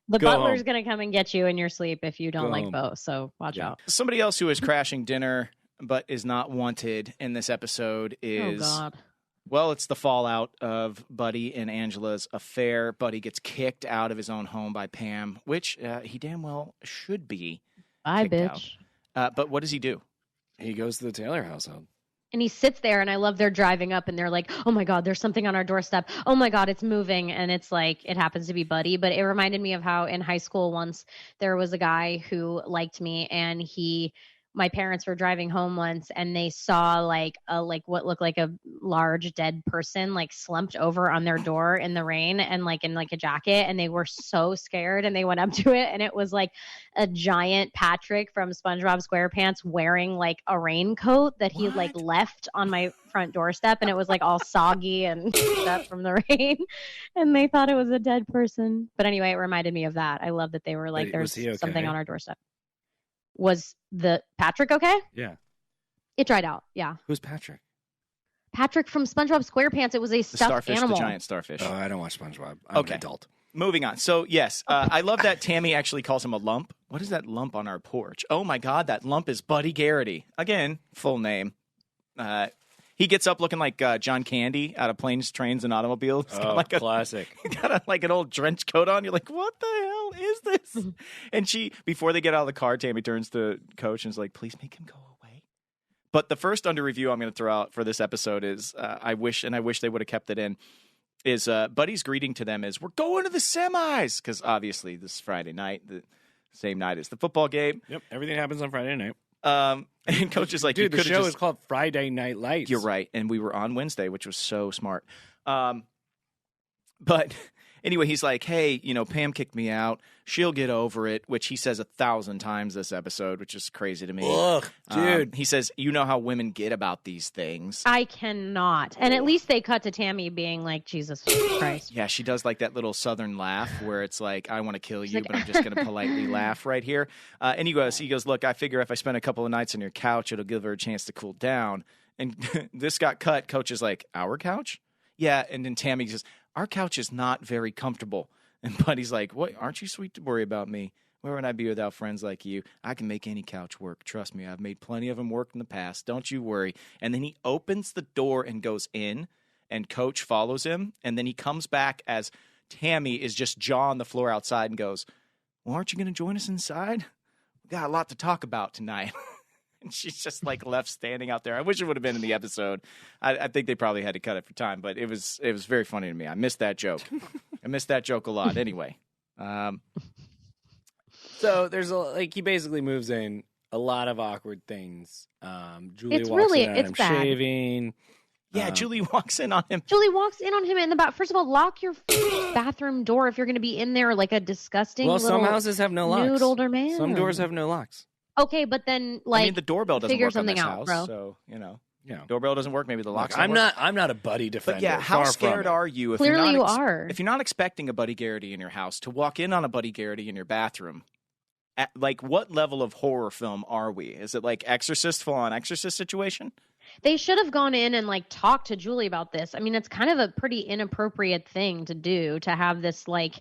The Go butler's home. going to come and get you in your sleep if you don't Go like home. Bo. So watch out. somebody else who is crashing dinner but is not wanted in this episode is, Oh, God. well, it's the fallout of Buddy and Angela's affair. Buddy gets kicked out of his own home by Pam, which he damn well should be. Bye, kicked bitch. But what does he do? He goes to the Taylor household. And he sits there, and I love they're driving up, and they're like, oh, my God, there's something on our doorstep. Oh, my God, it's moving. And it's like, it happens to be Buddy. But it reminded me of how in high school once there was a guy who liked me, and my parents were driving home once, and they saw like what looked like a large dead person like slumped over on their door in the rain and like in like a jacket, and they were so scared, and they went up to it, and it was like a giant Patrick from SpongeBob SquarePants wearing like a raincoat that he like left on my front doorstep, and it was like all soggy and stuff from the rain, and they thought it was a dead person. But anyway, it reminded me of that. I love that they were like, Wait, there's was he okay? something on our doorstep. Was the Patrick okay? Yeah. It dried out. Yeah. Who's Patrick? Patrick from SpongeBob SquarePants. It was a The stuffed starfish, animal. the giant starfish. Oh, I don't watch SpongeBob. I'm Okay. an adult. Moving on. So, yes, I love that Tammy actually calls him a lump. What is that lump on our porch? Oh, my God, that lump is Buddy Garrity. Again, full name. He gets up looking like John Candy out of Planes, Trains, and Automobiles. He's got like classic. like an old trench coat on. You're like, what the hell is this? And before they get out of the car, Tammy turns to Coach and is like, please make him go away. But the first under review I'm going to throw out for this episode is, I wish they would have kept it in, is Buddy's greeting to them is, we're going to the semis. Because obviously this is Friday night, the same night as the football game. Yep, everything happens on Friday night. And Coach is like, Dude, you the could've show just... is called Friday Night Lights. You're right. And we were on Wednesday, which was so smart. But anyway, he's like, hey, Pam kicked me out. She'll get over it, which he says 1,000 times this episode, which is crazy to me. Ugh, dude. He says, you know how women get about these things. I cannot. And at least they cut to Tammy being like, Jesus Christ. Yeah, she does like that little southern laugh where it's like, I want to kill you, like- but I'm just going to politely laugh right here. And he goes, look, I figure if I spend a couple of nights on your couch, it'll give her a chance to cool down. And this got cut. Coach is like, our couch? Yeah. And then Tammy says, our couch is not very comfortable. And Buddy's like, what? Aren't you sweet to worry about me? Where would I be without friends like you? I can make any couch work. Trust me, I've made plenty of them work in the past. Don't you worry. And then he opens the door and goes in, and Coach follows him. And then he comes back as Tammy is just jaw on the floor outside and goes, well, aren't you going to join us inside? We got a lot to talk about tonight. And she's just like left standing out there. I wish it would have been in the episode. I think they probably had to cut it for time, but it was very funny to me. I missed that joke. I missed that joke a lot. Anyway. So there's he basically moves in a lot of awkward things. Julie It's walks really- in on it's him bad. shaving. Yeah, Julie walks in on him. Julie walks in on him in the back. First of all, lock your bathroom door if you're going to be in there like a disgusting Well, little some houses have no locks. nude older man. Some doors have no locks. Okay, but then I mean, the doorbell doesn't figure work on something this out, house, bro. so Yeah. doorbell doesn't work. Maybe the locks. Look, don't work. I'm not a Buddy defender. But yeah, how Far from scared it. are you? If Clearly you're not you are. If you're not expecting a Buddy Garrity in your house, to walk in on a Buddy Garrity in your bathroom, like what level of horror film are we? Is it like Exorcist, full on Exorcist situation? They should have gone in and like talked to Julie about this. I mean, it's kind of a pretty inappropriate thing to do, to have this like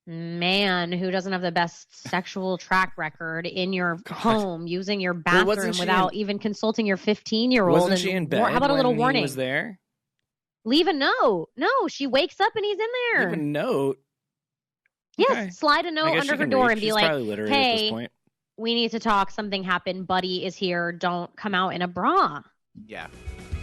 man who doesn't have the best sexual track record in your home, using your bathroom without even consulting your 15-year-old. Wasn't she in bed? How about a little warning? He was there? Leave a note. No, she wakes up and he's in there. Leave a note? Yes, Okay. slide a note under her door and be like, hey, we need to talk. Something happened. Buddy is here. Don't come out in a bra. Yeah.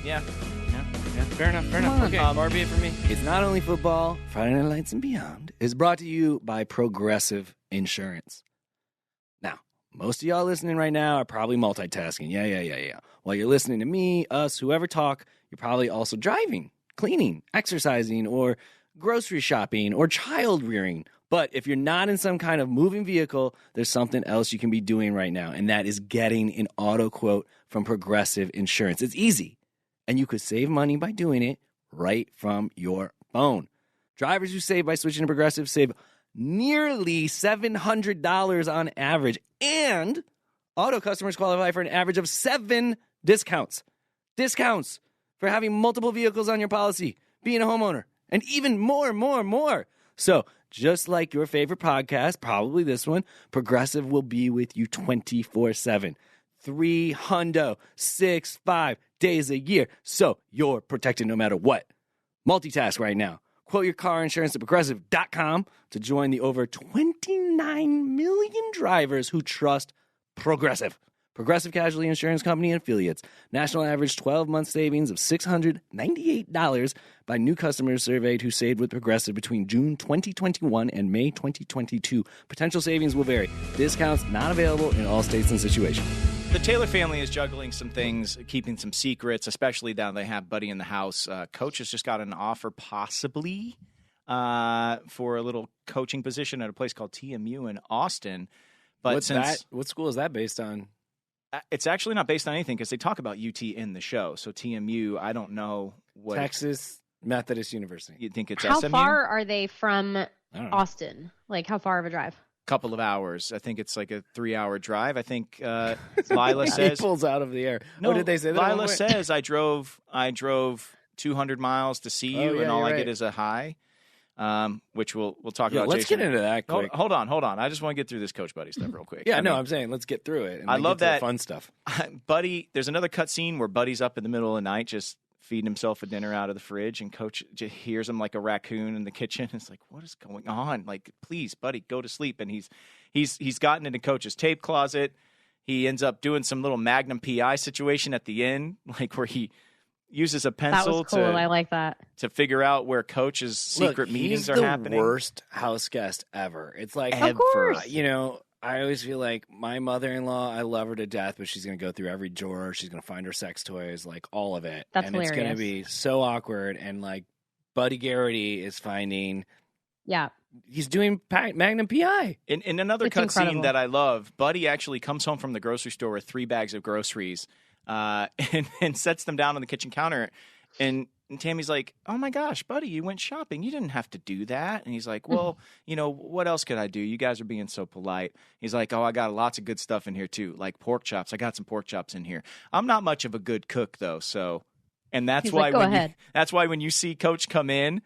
Fair enough. Okay, far be it for me. It's not only football. Friday Night Lights and Beyond is brought to you by Progressive Insurance. Now, most of y'all listening right now are probably multitasking. Yeah. While you're listening to me, us, whoever talk, you're probably also driving, cleaning, exercising, or grocery shopping, or child rearing. But if you're not in some kind of moving vehicle, there's something else you can be doing right now, and that is getting an auto quote from Progressive Insurance. It's easy, and you could save money by doing it right from your phone. Drivers who save by switching to Progressive save nearly $700 on average, and auto customers qualify for an average of 7 discounts. Discounts for having multiple vehicles on your policy, being a homeowner, and even more. So, just like your favorite podcast, probably this one, Progressive will be with you 24/7. 365 days a year, so you're protected no matter what. Multitask right now. Quote your car insurance at Progressive.com to join the over 29 million drivers who trust Progressive. Progressive Casualty Insurance Company and affiliates. National average 12-month savings of $698 by new customers surveyed who saved with Progressive between June 2021 and May 2022. Potential savings will vary. Discounts not available in all states and situations. The Taylor family is juggling some things, keeping some secrets, especially now they have Buddy in the house. Coach has just got an offer possibly for a little coaching position at a place called TMU in Austin. But what school is that based on? It's actually not based on anything because they talk about UT in the show. So TMU, I don't know what. Texas Methodist University. You think it's how SMU? far are they from Austin? Like how far of a drive? Couple of hours. I think it's like a 3-hour drive. I think Lyla says he pulls out of the air. No, did they say that? Lyla says I drove 200 miles to see you, and all I get is a hi. Which we'll talk about. Let's Jason. get into that quick. Hold on. I just want to get through this Coach Buddy stuff real quick. I'm saying let's get through it. And I love that fun stuff. Buddy, there's another cut scene where Buddy's up in the middle of the night just feeding himself a dinner out of the fridge, and Coach just hears him like a raccoon in the kitchen. It's like, what is going on? Like, please, Buddy, go to sleep. And he's gotten into Coach's tape closet. He ends up doing some little Magnum PI situation at the end, like where he uses a pencil that was cool. I like that. To figure out where Coach's secret meetings are happening. He's the worst house guest ever. It's like, of course. I always feel like my mother-in-law, I love her to death, but she's going to go through every drawer. She's going to find her sex toys, like all of it. That's and hilarious. It's going to be so awkward. And like Buddy Garrity is finding. Yeah. He's doing Magnum PI. In another cut scene that I love, Buddy actually comes home from the grocery store with 3 bags of groceries and sets them down on the kitchen counter. And Tammy's like, oh, my gosh, Buddy, you went shopping. You didn't have to do that. And he's like, well, what else could I do? You guys are being so polite. He's like, oh, I got lots of good stuff in here, too, like pork chops. I got some pork chops in here. I'm not much of a good cook, though. So, and that's that's why when you see Coach come in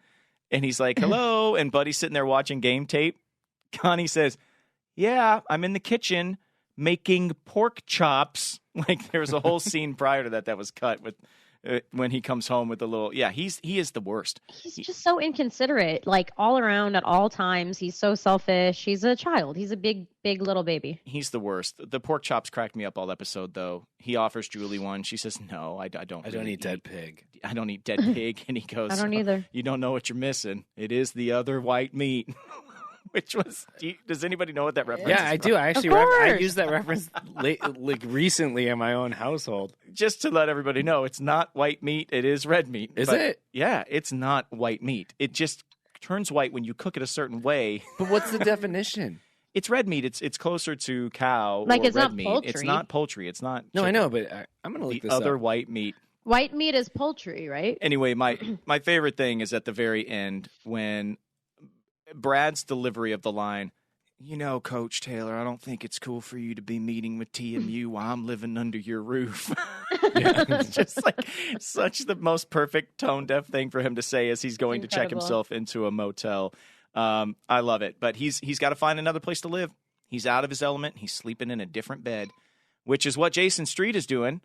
and he's like, hello, and Buddy's sitting there watching game tape, Connie says, yeah, I'm in the kitchen making pork chops. Like there was a whole scene prior to that was cut with when he comes home with the little, he is the worst. He's just so inconsiderate, like all around at all times. He's so selfish. He's a child. He's a big little baby. He's the worst. The pork chops cracked me up all episode, though. He offers Julie one. She says, no, I don't. I don't eat dead pig. I don't eat dead pig. And he goes, I don't either. You don't know what you're missing. It is the other white meat. Which was, does anybody know what that reference is? Yeah, I do. I actually I used that reference like recently in my own household. Just to let everybody know, it's not white meat. It is red meat. Is it? Yeah, it's not white meat. It just turns white when you cook it a certain way. But what's the definition? It's red meat. It's closer to cow like or it's red not meat. Poultry. It's not poultry. It's not No, chicken. I know, but I'm going to look this up. The other white meat. White meat is poultry, right? Anyway, my favorite thing is at the very end when Brad's delivery of the line, Coach Taylor, I don't think it's cool for you to be meeting with TMU while I'm living under your roof. It's just like such the most perfect tone-deaf thing for him to say as he's going to check himself into a motel. I love it. But he's got to find another place to live. He's out of his element. He's sleeping in a different bed, which is what Jason Street is doing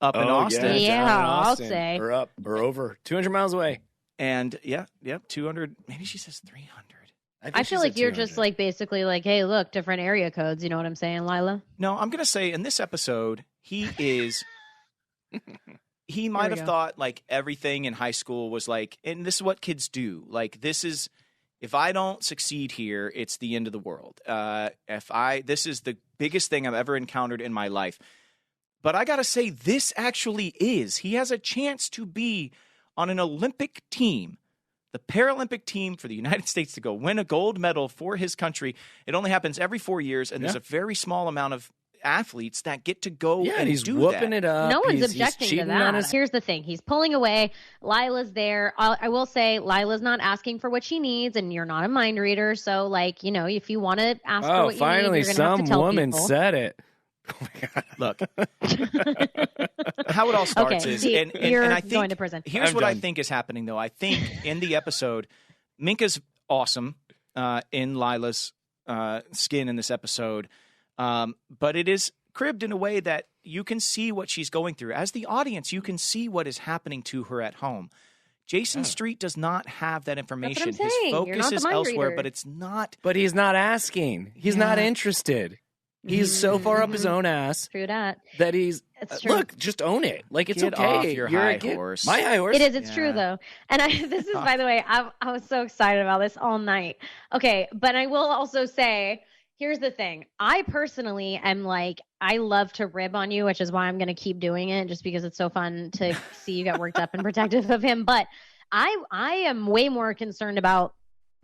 up in Austin. Yeah, down in I'll Austin. say. Or up or over 200 miles away. And 200. Maybe she says 300. I feel like you're just like basically like, hey, look, different area codes. You know what I'm saying, Lyla? No, I'm gonna say in this episode he is. He might have thought like everything in high school was like, and this is what kids do. Like this is, if I don't succeed here, it's the end of the world. This is the biggest thing I've ever encountered in my life. But I gotta say, this actually is. He has a chance to be on an Olympic team, the Paralympic team for the United States, to go win a gold medal for his country. It only happens every 4 years, and there's a very small amount of athletes that get to go and he's do whooping that. it up. No one's He's objecting to cheating that. on his- Here's the thing. He's pulling away. Lila's there. I will say Lila's not asking for what she needs, and you're not a mind reader. So, like, you know, if you want to ask for what finally, you need, you're going to have to some tell woman people. said it. Look, how it all starts Okay, is, see, and you're I think going to prison. here's I'm what I done. think is happening, though. I think in the episode, Minka's awesome in Lila's skin in this episode, but it is cribbed in a way that you can see what she's going through. As the audience, you can see what is happening to her at home. Jason Street does not have that information. That's what I'm His saying. You're focus not the is mind elsewhere, reader. but it's not. But he's not asking. He's not interested. He's so far up his own ass True that. that he's It's true. look, just own it. Like it's Get okay. off your You're high a kid. horse. My high horse. It is. It's Yeah. true, though. And this is, by the way, I was so excited about this all night. Okay, but I will also say, here's the thing. I personally am like, I love to rib on you, which is why I'm going to keep doing it, just because it's so fun to see you get worked up and protective of him. But I am way more concerned about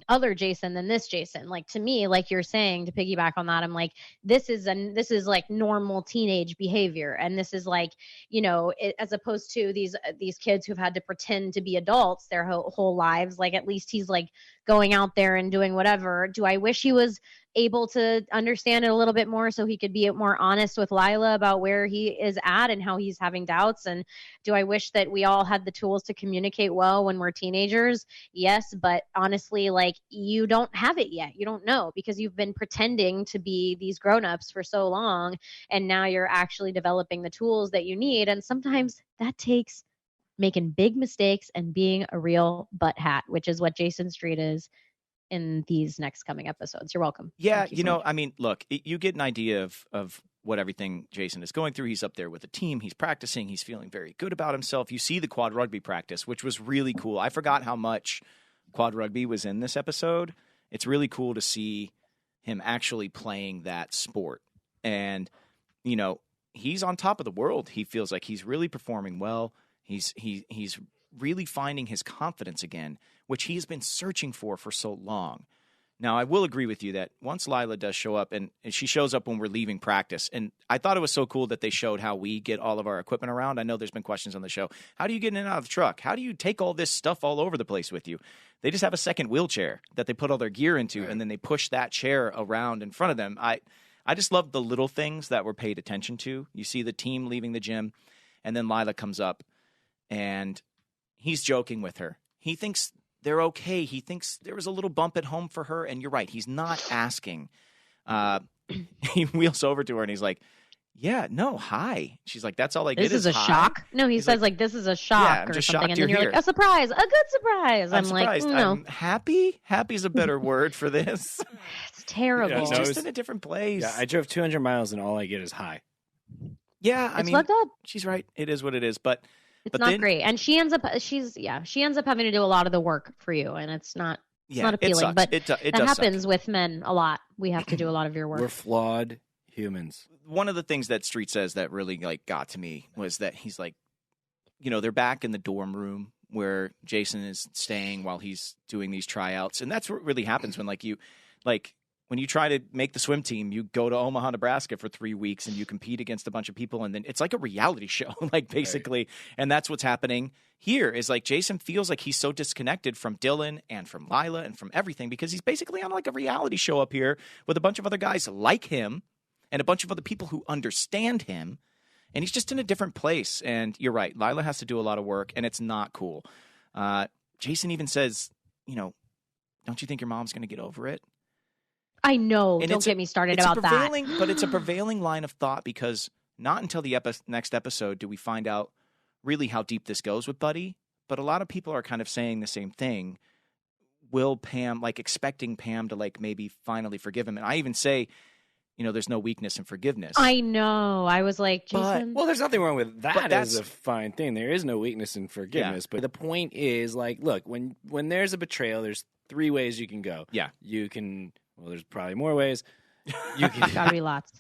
other Jason than this Jason. Like, to me, like you're saying, to piggyback on that, I'm like, this is like normal teenage behavior, and this is like, you know, as opposed to these kids who've had to pretend to be adults their whole lives. Like, at least he's like going out there and doing whatever. Do I wish he was able to understand it a little bit more so he could be more honest with Lyla about where he is at and how he's having doubts? And do I wish that we all had the tools to communicate well when we're teenagers? Yes, but honestly, like, you don't have it yet. You don't know, because you've been pretending to be these grown-ups for so long, and now you're actually developing the tools that you need. And sometimes that takes making big mistakes and being a real butthead, which is what Jason Street is in these next coming episodes. You're welcome. Yeah, Thank you so know, much. I mean, look, you get an idea of what everything Jason is going through. He's up there with the team. He's practicing. He's feeling very good about himself. You see the quad rugby practice, which was really cool. I forgot how much quad rugby was in this episode. It's really cool to see him actually playing that sport. And, you know, he's on top of the world. He feels like he's really performing well. He's really finding his confidence again, which he's been searching for so long. Now, I will agree with you that once Lyla does show up, and she shows up when we're leaving practice, and I thought it was so cool that they showed how we get all of our equipment around. I know there's been questions on the show. How do you get in and out of the truck? How do you take all this stuff all over the place with you? They just have a second wheelchair that they put all their gear into, and then they push that chair around in front of them. I just love the little things that were paid attention to. You see the team leaving the gym, and then Lyla comes up, and he's joking with her. He thinks they're okay. He thinks there was a little bump at home for her, and you're right. He's not asking. He wheels over to her, and he's like, yeah, no, hi. She's like, that's all I get This is a hi. shock. No, he He's says like, like, this is a shock I'm or just something. shocked And then you're you're like, here. a surprise, a good surprise. I'm I'm like, surprised. no, I'm happy. Happy's a better word for this. it's terrible. Yeah, He's no, just it's- in a different place. Yeah, I drove 200 miles and all I get is high. Yeah, I It's mean, fucked up. she's right. It is what it is. But It's not then- great. And she ends up having to do a lot of the work for you, and it's not yeah, appealing, it sucks. but it that does happens suck. with men a lot. We have to do a lot of your work. We're flawed humans. One of the things that Street says that really like got to me was that he's like, you know, they're back in the dorm room where Jason is staying while he's doing these tryouts, and that's what really happens when when you try to make the swim team, you go to Omaha, Nebraska for 3 weeks and you compete against a bunch of people, and then it's like a reality show, like basically. Right. And that's what's happening here is like Jason feels like he's so disconnected from Dylan and from Lyla and from everything because he's basically on like a reality show up here with a bunch of other guys like him and a bunch of other people who understand him. And he's just in a different place. And you're right. Lyla has to do a lot of work, and it's not cool. Jason even says, you know, don't you think your mom's going to get over it? I know. And Don't get me started about that. But it's a prevailing line of thought because not until the next episode do we find out really how deep this goes with Buddy. But a lot of people are kind of saying the same thing. Will Pam, like expecting Pam to like maybe finally forgive him? And I even say, there's no weakness in forgiveness. I know. I was like, Jason. Well, there's nothing wrong with that. But As a fine thing. There is no weakness in forgiveness. Yeah. But the point is, like, look, when there's a betrayal, there's 3 ways you can go. Yeah. You can. Well, there's probably more ways. You can. Gotta be lots.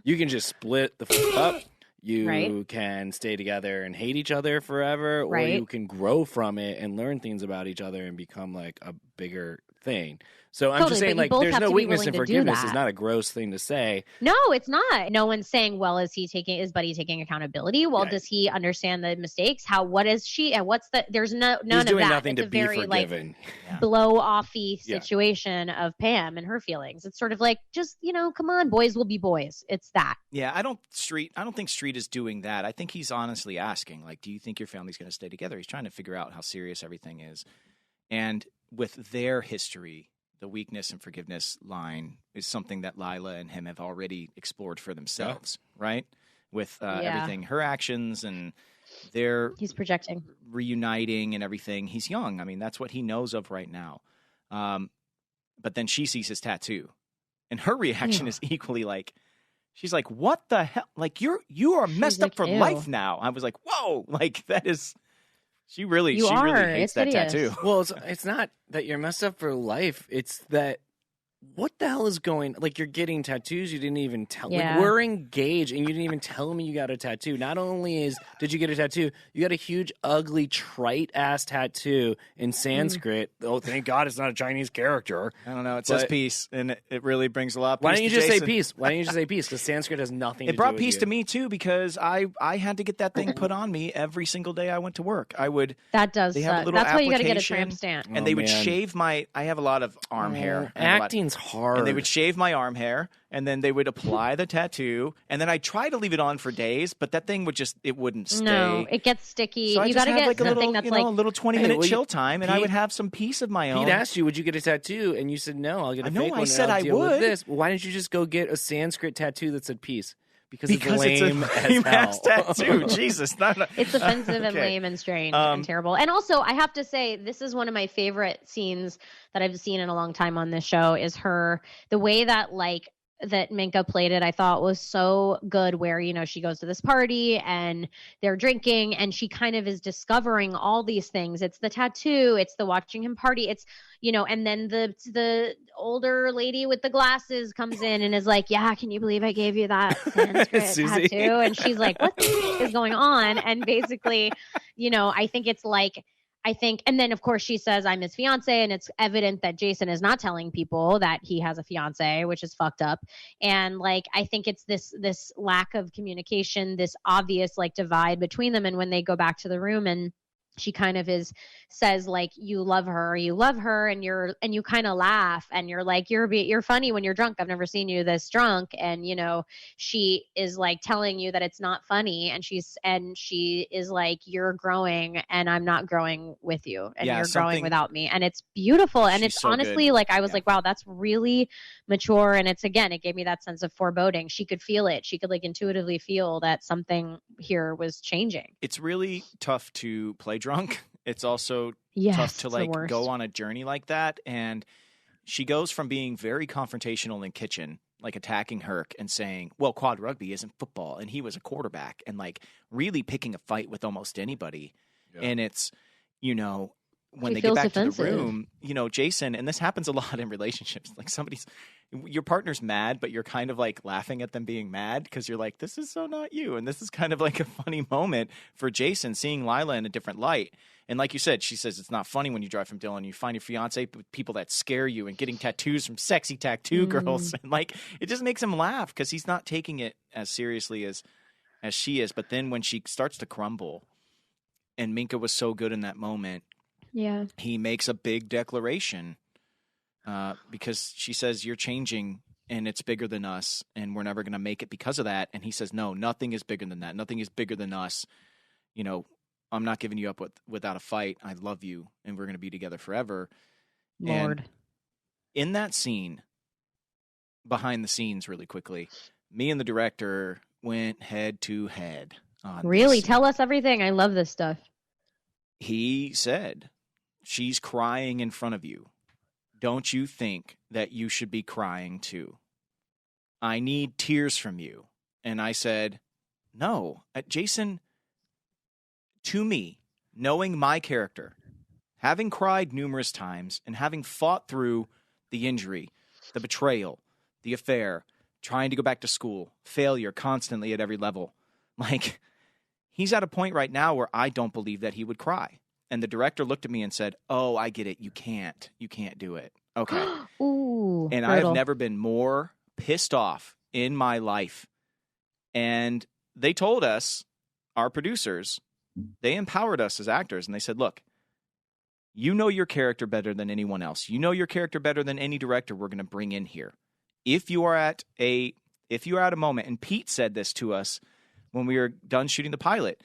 You can just split the up. You Right. can stay together and hate each other forever, or Right. you can grow from it and learn things about each other and become like a bigger thing. So I'm Totally, just saying, but you like, both there's have no to be weakness willing in to do forgiveness. It's that. not a gross thing to say. No, it's not. No one's saying, well, is Buddy taking accountability? Well, Yeah. does he understand the mistakes? What is she? And what's there's none He's of doing that. nothing It's to a be very forgiven. blow-offy Yeah. situation of Pam and her feelings. It's sort of like, just, come on, boys will be boys. It's that. Yeah, I don't think Street is doing that. I think he's honestly asking, like, do you think your family's going to stay together? He's trying to figure out how serious everything is. And with their history, the weakness and forgiveness line is something that Lyla and him have already explored for themselves, right? With everything, her actions and their He's projecting. reuniting and everything. He's young. I mean, that's what he knows of right now. But then she sees his tattoo, and her reaction is equally like, she's like, "What the hell? Like you are messed up like, for ew. life now." I was like, "Whoa!" Like that is. She really hates It's that hideous. tattoo. Well, it's not that you're messed up for life. It's that what the hell is going? Like you're getting tattoos. You didn't even tell. Yeah. Like we're engaged, and you didn't even tell me you got a tattoo. Not only did you get a tattoo, you got a huge, ugly, trite ass tattoo in Sanskrit. Oh, thank God it's not a Chinese character. I don't know. It says But- peace, and it really brings a lot of peace. Why don't you to just say Jason. peace? Why don't you just say peace? Because Sanskrit has nothing. to It brought do with peace you. to me too because I had to get that thing put on me every single day I went to work. I would. That does They have a suck. little That's why you got to get a application, tramp stamp. and Oh, they would man. shave my. I have a lot of arm hair. I have a lot- Acting's hard. And they would shave my arm hair, and then they would apply the tattoo, and then I try to leave it on for days, but that thing it wouldn't stay. No, it gets sticky. So I You just got to have get like a something little, that's like a little 20-minute well, chill time, and I Pete- would have some peace of my own. Pete asked you, "Would you get a tattoo?" And you said, "No, I'll get a I know, fake I one. said and I'll I deal with would. this." Well, why didn't you just go get a Sanskrit tattoo that said peace? Because Because it's lame it's a as lame ass hell. tattoo. Jesus, It's offensive and Okay. lame and strange and terrible. And also, I have to say, this is one of my favorite scenes that I've seen in a long time on this show. Is the way that Minka played it, I thought was so good. Where she goes to this party and they're drinking, and she kind of is discovering all these things. It's the tattoo, it's the watching him party, it's and then the older lady with the glasses comes in and is like, "Yeah, can you believe I gave you that Sanskrit Susie. tattoo?" And she's like, "What the is going on?" And basically, I think, and then of course she says, "I'm his fiance," and it's evident that Jason is not telling people that he has a fiance, which is fucked up. And I think it's this lack of communication, this obvious divide between them. And when they go back to the room and she kind of says you love her, and you kind of laugh and you're like, you're funny when you're drunk. I've never seen you this drunk. And she is telling you that it's not funny, and she is like, you're growing and I'm not growing with you, and you're growing without me. And it's beautiful. And She's it's so honestly good. I was like, wow, that's really mature. And it gave me that sense of foreboding. She could feel it. She could intuitively feel that something here was changing. It's really tough to play drunk. It's also Yes, tough to it's the worst. go on a journey like that. And she goes from being very confrontational in kitchen, attacking Herc and saying, "Well, quad rugby isn't football," and he was a quarterback, and really picking a fight with almost anybody. Yeah. And it's when She they get feels back defensive. to the room, Jason, and this happens a lot in relationships. Your partner's mad, but you're kind of laughing at them being mad because you're like, this is so not you. And this is kind of a funny moment for Jason seeing Lyla in a different light. And like you said, she says it's not funny when you drive from Dillon. You find your fiance with people that scare you and getting tattoos from sexy tattoo girls. And it just makes him laugh because he's not taking it as seriously as she is. But then when she starts to crumble, and Minka was so good in that moment, Yeah. he makes a big declaration because she says, "You're changing and it's bigger than us and we're never going to make it because of that." And he says, "No, nothing is bigger than that. Nothing is bigger than us. I'm not giving you up without a fight. I love you and we're going to be together forever." Lord. And In that scene, behind the scenes really quickly, me and the director went head to head on Really? this scene. Tell us everything. I love this stuff. He said, she's crying in front of you. Don't you think that you should be crying too? I need tears from you. And I said, no. Jason, to me, knowing my character, having cried numerous times and having fought through the injury, the betrayal, the affair, trying to go back to school, failure constantly at every level, like, he's at a point right now where I don't believe that he would cry. And the director looked at me and said, oh, I get it. You can't do it. Okay. Ooh, and brutal. I have never been more pissed off in my life. And they told us, our producers, they empowered us as actors. And they said, look, you know your character better than anyone else. You know your character better than any director we're going to bring in here. If you are at a moment, and Pete said this to us when we were done shooting the pilot,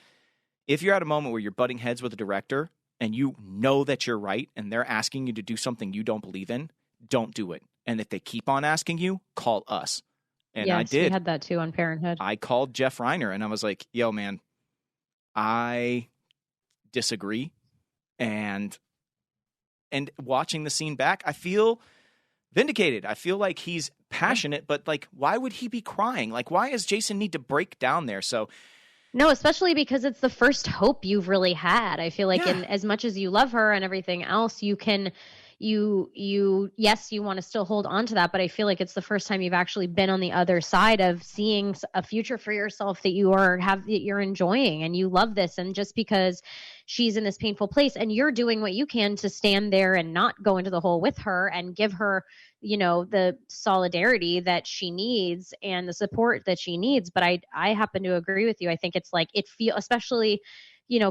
if you're at a moment where you're butting heads with a director and you know that you're right and they're asking you to do something you don't believe in, don't do it. And if they keep on asking you, call us. And yes, I did. We had that too on Parenthood. I called Jeff Reiner and I was like, yo, man, I disagree. And watching the scene back, I feel vindicated. I feel like he's passionate, but like, why would he be crying? Like, why does Jason need to break down there? So, no, especially because it's the first hope you've really had. I feel like in as much as you love her and everything else, you can, yes, you want to still hold on to that, but I feel like it's the first time you've actually been on the other side of seeing a future for yourself that you're enjoying and you love this. And just because she's in this painful place and you're doing what you can to stand there and not go into the hole with her and give her, the solidarity that she needs and the support that she needs. But I happen to agree with you. I think it's like especially,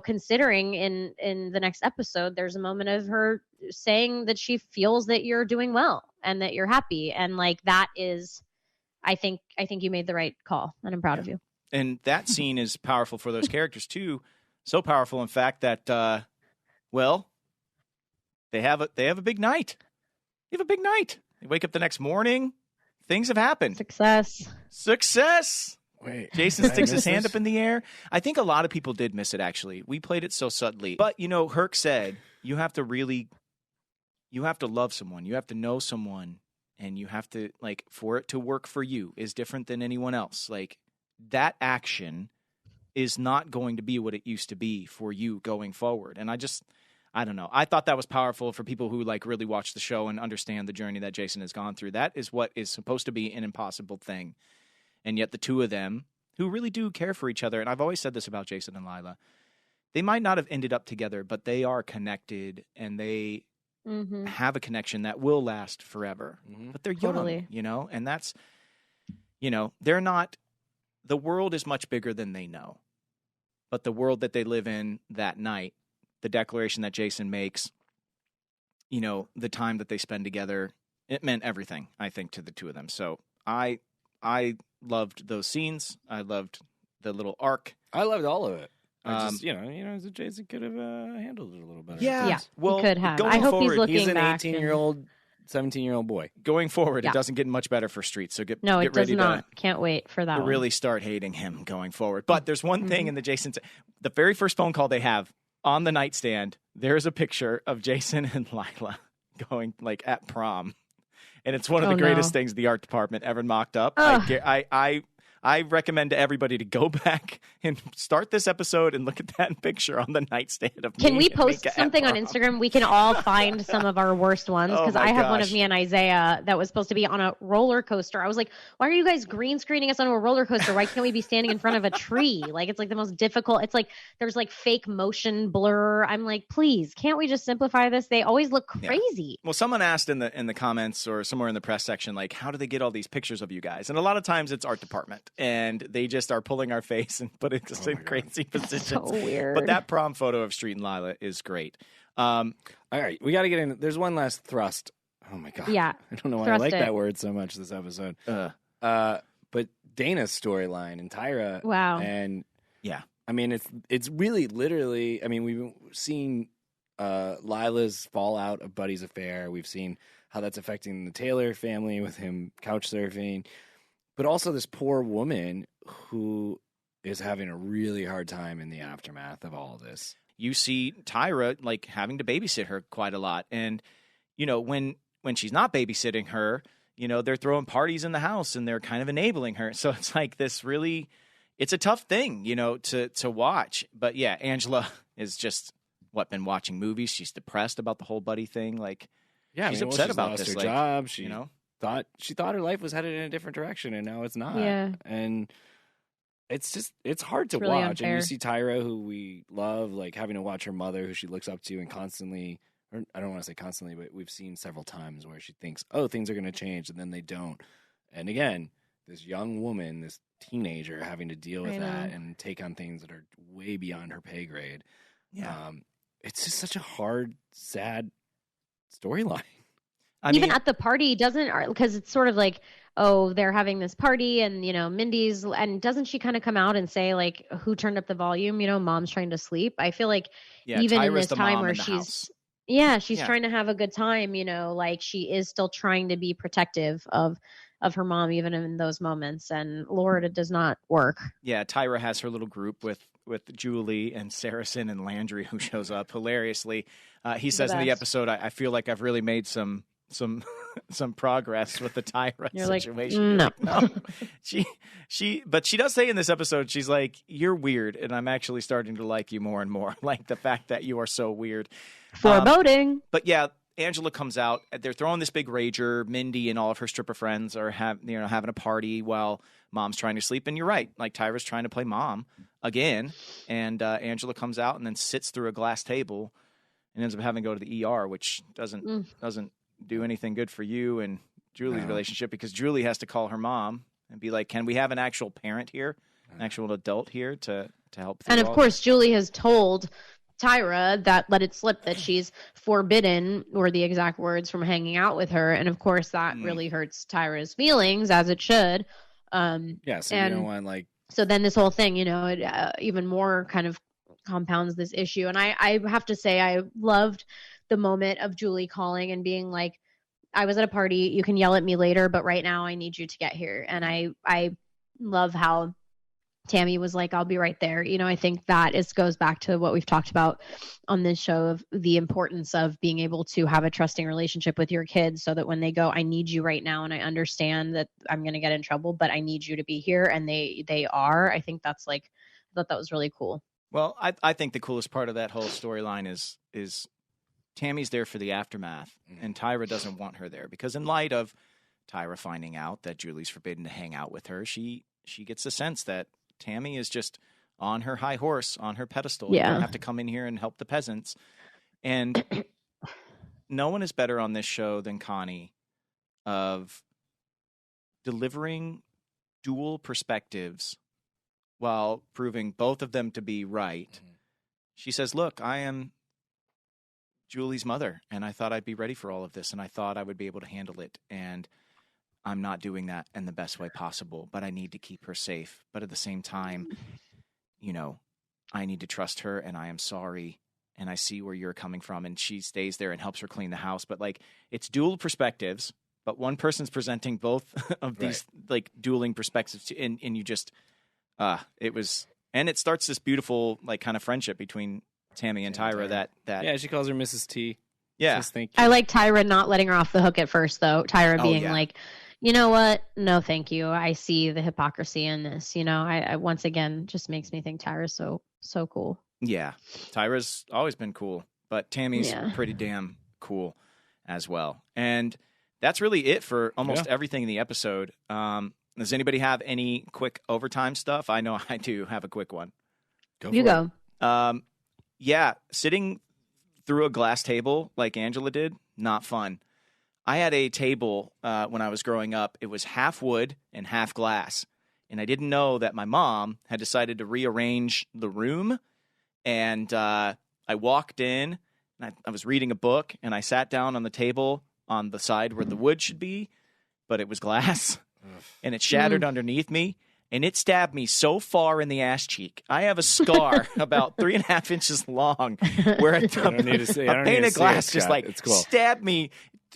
considering in the next episode, there's a moment of her saying that she feels that you're doing well and that you're happy. And like, that is, I think you made the right call and I'm proud of you. And that scene is powerful for those characters too. So powerful, in fact, that, they have a big night. They have a big night. They wake up the next morning. Things have happened. Success. Wait, Jason sticks his hand up in the air. I think a lot of people did miss it, actually. We played it so subtly. But, Herc said, you have to love someone. You have to know someone. And you have to, like, for it to work for you is different than anyone else. Like, that action is not going to be what it used to be for you going forward. And I don't know. I thought that was powerful for people who like really watch the show and understand the journey that Jason has gone through. That is what is supposed to be an impossible thing. And yet the two of them who really do care for each other. And I've always said this about Jason and Lyla. They might not have ended up together, but they are connected and they have a connection that will last forever. Mm-hmm. But they're young, and that's, they're not, the world is much bigger than they know. But the world that they live in that night, the declaration that Jason makes, the time that they spend together, it meant everything, I think, to the two of them. So I loved those scenes. I loved the little arc. I loved all of it. I just, Jason could have handled it a little better. Yeah, well, he could have. Going I hope forward, he's looking he's an back 18-year-old, 17-year-old boy. Going forward, it doesn't get much better for Street. So get it ready does not. Can't wait for that to one. really start hating him going forward. But there's one thing in the very first phone call they have on the nightstand, there's a picture of Jason and Lyla going like at prom. And it's one of the greatest things the art department ever mocked up. I recommend to everybody to go back and start this episode and look at that picture on the nightstand of me. Can we post something on Instagram? We can all find some of our worst ones because I have one of me and Isaiah that was supposed to be on a roller coaster. I was like, why are you guys green screening us on a roller coaster? Why can't we be standing in front of a tree? Like, it's like the most difficult. It's like there's like fake motion blur. I'm like, please, can't we just simplify this? They always look crazy. Well, someone asked in the comments or somewhere in the press section, like, how do they get all these pictures of you guys? And a lot of times it's art department. And they just are pulling our face and putting us in crazy positions. So weird. But that prom photo of Street and Lyla is great. All right, we got to get in. There's one last thrust. Oh my god. Yeah. I don't know why I like that word so much this episode. But Dana's storyline and Tyra. Wow. And yeah, I mean it's really literally. I mean we've seen Lila's fallout of Buddy's affair. We've seen how that's affecting the Taylor family with him couch surfing. But also this poor woman who is having a really hard time in the aftermath of all of this. You see Tyra like having to babysit her quite a lot. And, you know, when she's not babysitting her, you know, they're throwing parties in the house and they're kind of enabling her. So it's like this really, it's a tough thing, you know, to watch. But yeah, Angela is just been watching movies. She's depressed about the whole Buddy thing. Like, yeah, she's upset about lost this. Her like, job. She, you know, thought her life was headed in a different direction, and now it's not. Yeah. And it's hard to really watch. unfair. And you see Tyra, who we love, like having to watch her mother, who she looks up to, and constantly, or I don't want to say constantly, but we've seen several times where she thinks, oh, things are going to change, and then they don't. And again, this young woman, this teenager, having to deal with that and take on things that are way beyond her pay grade. Yeah. It's just such a hard, sad storyline. Even at the party, because it's sort of like, oh, they're having this party and, you know, Mindy's, and doesn't she kind of come out and say, like, who turned up the volume? You know, mom's trying to sleep. I feel like even Tyra's in this the time mom where in the house. she's trying to have a good time, you know, like she is still trying to be protective of her mom, even in those moments. And Lord, it does not work. Yeah, Tyra has her little group with Julie and Saracen and Landry, who shows up hilariously. He says in the episode, I feel like I've really made some progress with the Tyra situation. Like, no. But she does say in this episode, she's like, you're weird, and I'm actually starting to like you more and more. Like the fact that you are so weird. Foreboding. But yeah, Angela comes out. They're throwing this big rager. Mindy and all of her stripper friends are having a party while mom's trying to sleep. And you're right, like Tyra's trying to play mom again, and Angela comes out and then sits through a glass table and ends up having to go to the ER, which doesn't do anything good for you and Julie's relationship, because Julie has to call her mom and be like, can we have an actual parent here, an actual adult here to help? And of course, Julie has told Tyra that let it slip that she's forbidden, or the exact words, from hanging out with her. And of course, that really hurts Tyra's feelings, as it should. So you don't want like. So then this whole thing, you know, it even more kind of compounds this issue. And I have to say, I loved the moment of Julie calling and being like, I was at a party, you can yell at me later, but right now I need you to get here. And I love how Tammy was like, I'll be right there. You know, I think that goes back to what we've talked about on this show of the importance of being able to have a trusting relationship with your kids, so that when they go, I need you right now, and I understand that I'm going to get in trouble, but I need you to be here. And they are. I think that's like, I thought that was really cool. Well, I think the coolest part of that whole storyline is Tammy's there for the aftermath, and Tyra doesn't want her there, because in light of Tyra finding out that Julie's forbidden to hang out with her, she gets the sense that Tammy is just on her high horse, on her pedestal. Yeah. You don't have to come in here and help the peasants. And no one is better on this show than Connie of delivering dual perspectives while proving both of them to be right. Mm-hmm. She says, look, I am Julie's mother, and I thought I'd be ready for all of this, and I thought I would be able to handle it, and I'm not doing that in the best way possible, but I need to keep her safe. But at the same time, you know, I need to trust her, and I am sorry, and I see where you're coming from. And she stays there and helps her clean the house. But like, it's dual perspectives, but one person's presenting both of these like dueling perspectives, and you just it starts this beautiful like kind of friendship between Tammy and Tyra. That she calls her Mrs. T. Yeah, thank you. I like Tyra not letting her off the hook at first, though. Tyra being like, you know what? No, thank you. I see the hypocrisy in this. You know, I once again just makes me think Tyra's so cool. Yeah, Tyra's always been cool, but Tammy's pretty damn cool as well. And that's really it for almost everything in the episode. Does anybody have any quick overtime stuff? I know I do have a quick one. Go. Sitting through a glass table like Angela did, not fun. I had a table when I was growing up. It was half wood and half glass. And I didn't know that my mom had decided to rearrange the room. And I walked in, and I was reading a book, and I sat down on the table on the side where the wood should be, but it was glass. And it shattered underneath me. and it stabbed me so far in the ass cheek. I have a scar about 3.5 inches long where a pane of glass just like stabbed me.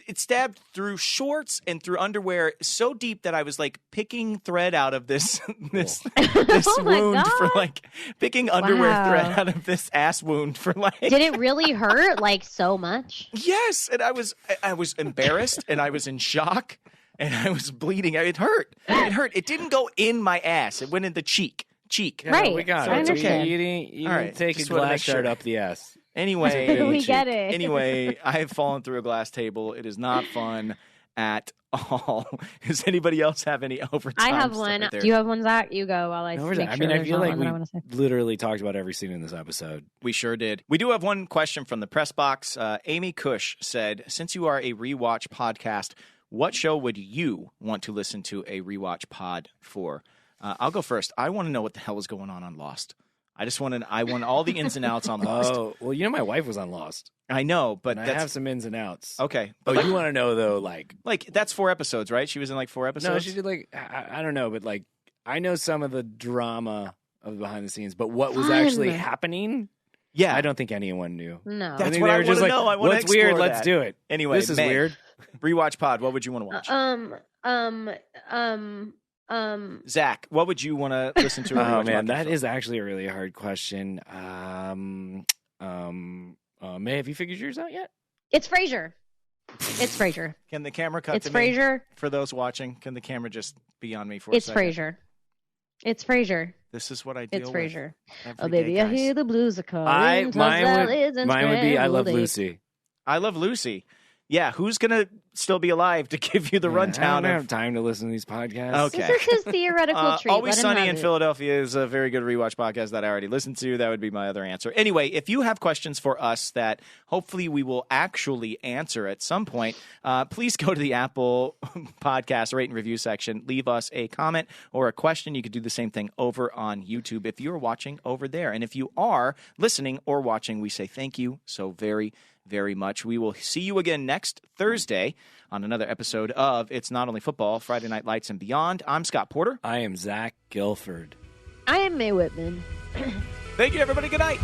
It stabbed through shorts and through underwear so deep that I was like picking thread out of this wound for like picking underwear thread out of this ass wound for like. Did it really hurt like so much? Yes, and I was embarrassed and I was in shock and I was bleeding. It hurt. It hurt. It didn't go in my ass. It went in the cheek. Yeah, right. We got it. It's okay. You didn't take a glass shard up the ass. Anyway, we get it. Anyway, I have fallen through a glass table. It is not fun at all. Does anybody else have any overtime? I have one. Do you have one, Zach? You go while I make sure. I mean, I feel like we literally talked about every scene in this episode. We sure did. We do have one question from the press box. Amy Cush said, since you are a rewatch podcast, what show would you want to listen to a rewatch pod for? I'll go first. I want to know what the hell is going on Lost. I want all the ins and outs on Lost. Oh, well, my wife was on Lost. I know, but I have some ins and outs. Okay. But you want to know, though, like that's 4 episodes, right? She was in like 4 episodes? No, she did I don't know, but like, I know some of the drama of behind the scenes, but what was actually happening? Yeah. I don't think anyone knew. No. That's what I want to know. I want to explore weird? that. Let's do it. Anyway, this is weird. Rewatch pod. What would you want to watch? Zach, what would you want to listen to? Oh man, that is actually a really hard question. May, have you figured yours out yet? It's Frasier. It's Frasier. Can the camera cut? It's Frasier. For those watching, can the camera just be on me for a second? It's Frasier. It's Frasier. This is what I deal with. It's Frasier. Oh baby, day, I hear the blues are calling. Mine would be I Love Lucy. I Love Lucy. Yeah, who's going to still be alive to give you the rundown? I don't have time to listen to these podcasts. Okay. This is his theoretical treat. Always Sunny in Philadelphia is a very good rewatch podcast that I already listened to. That would be my other answer. Anyway, if you have questions for us that hopefully we will actually answer at some point, please go to the Apple Podcast rate and review section. Leave us a comment or a question. You could do the same thing over on YouTube if you're watching over there. And if you are listening or watching, we say thank you so very, very much. We will see you again next Thursday on another episode of It's Not Only Football, Friday Night Lights and Beyond. I'm Scott Porter. I am Zach Gilford. I am Mae Whitman. Thank you, everybody. Good night.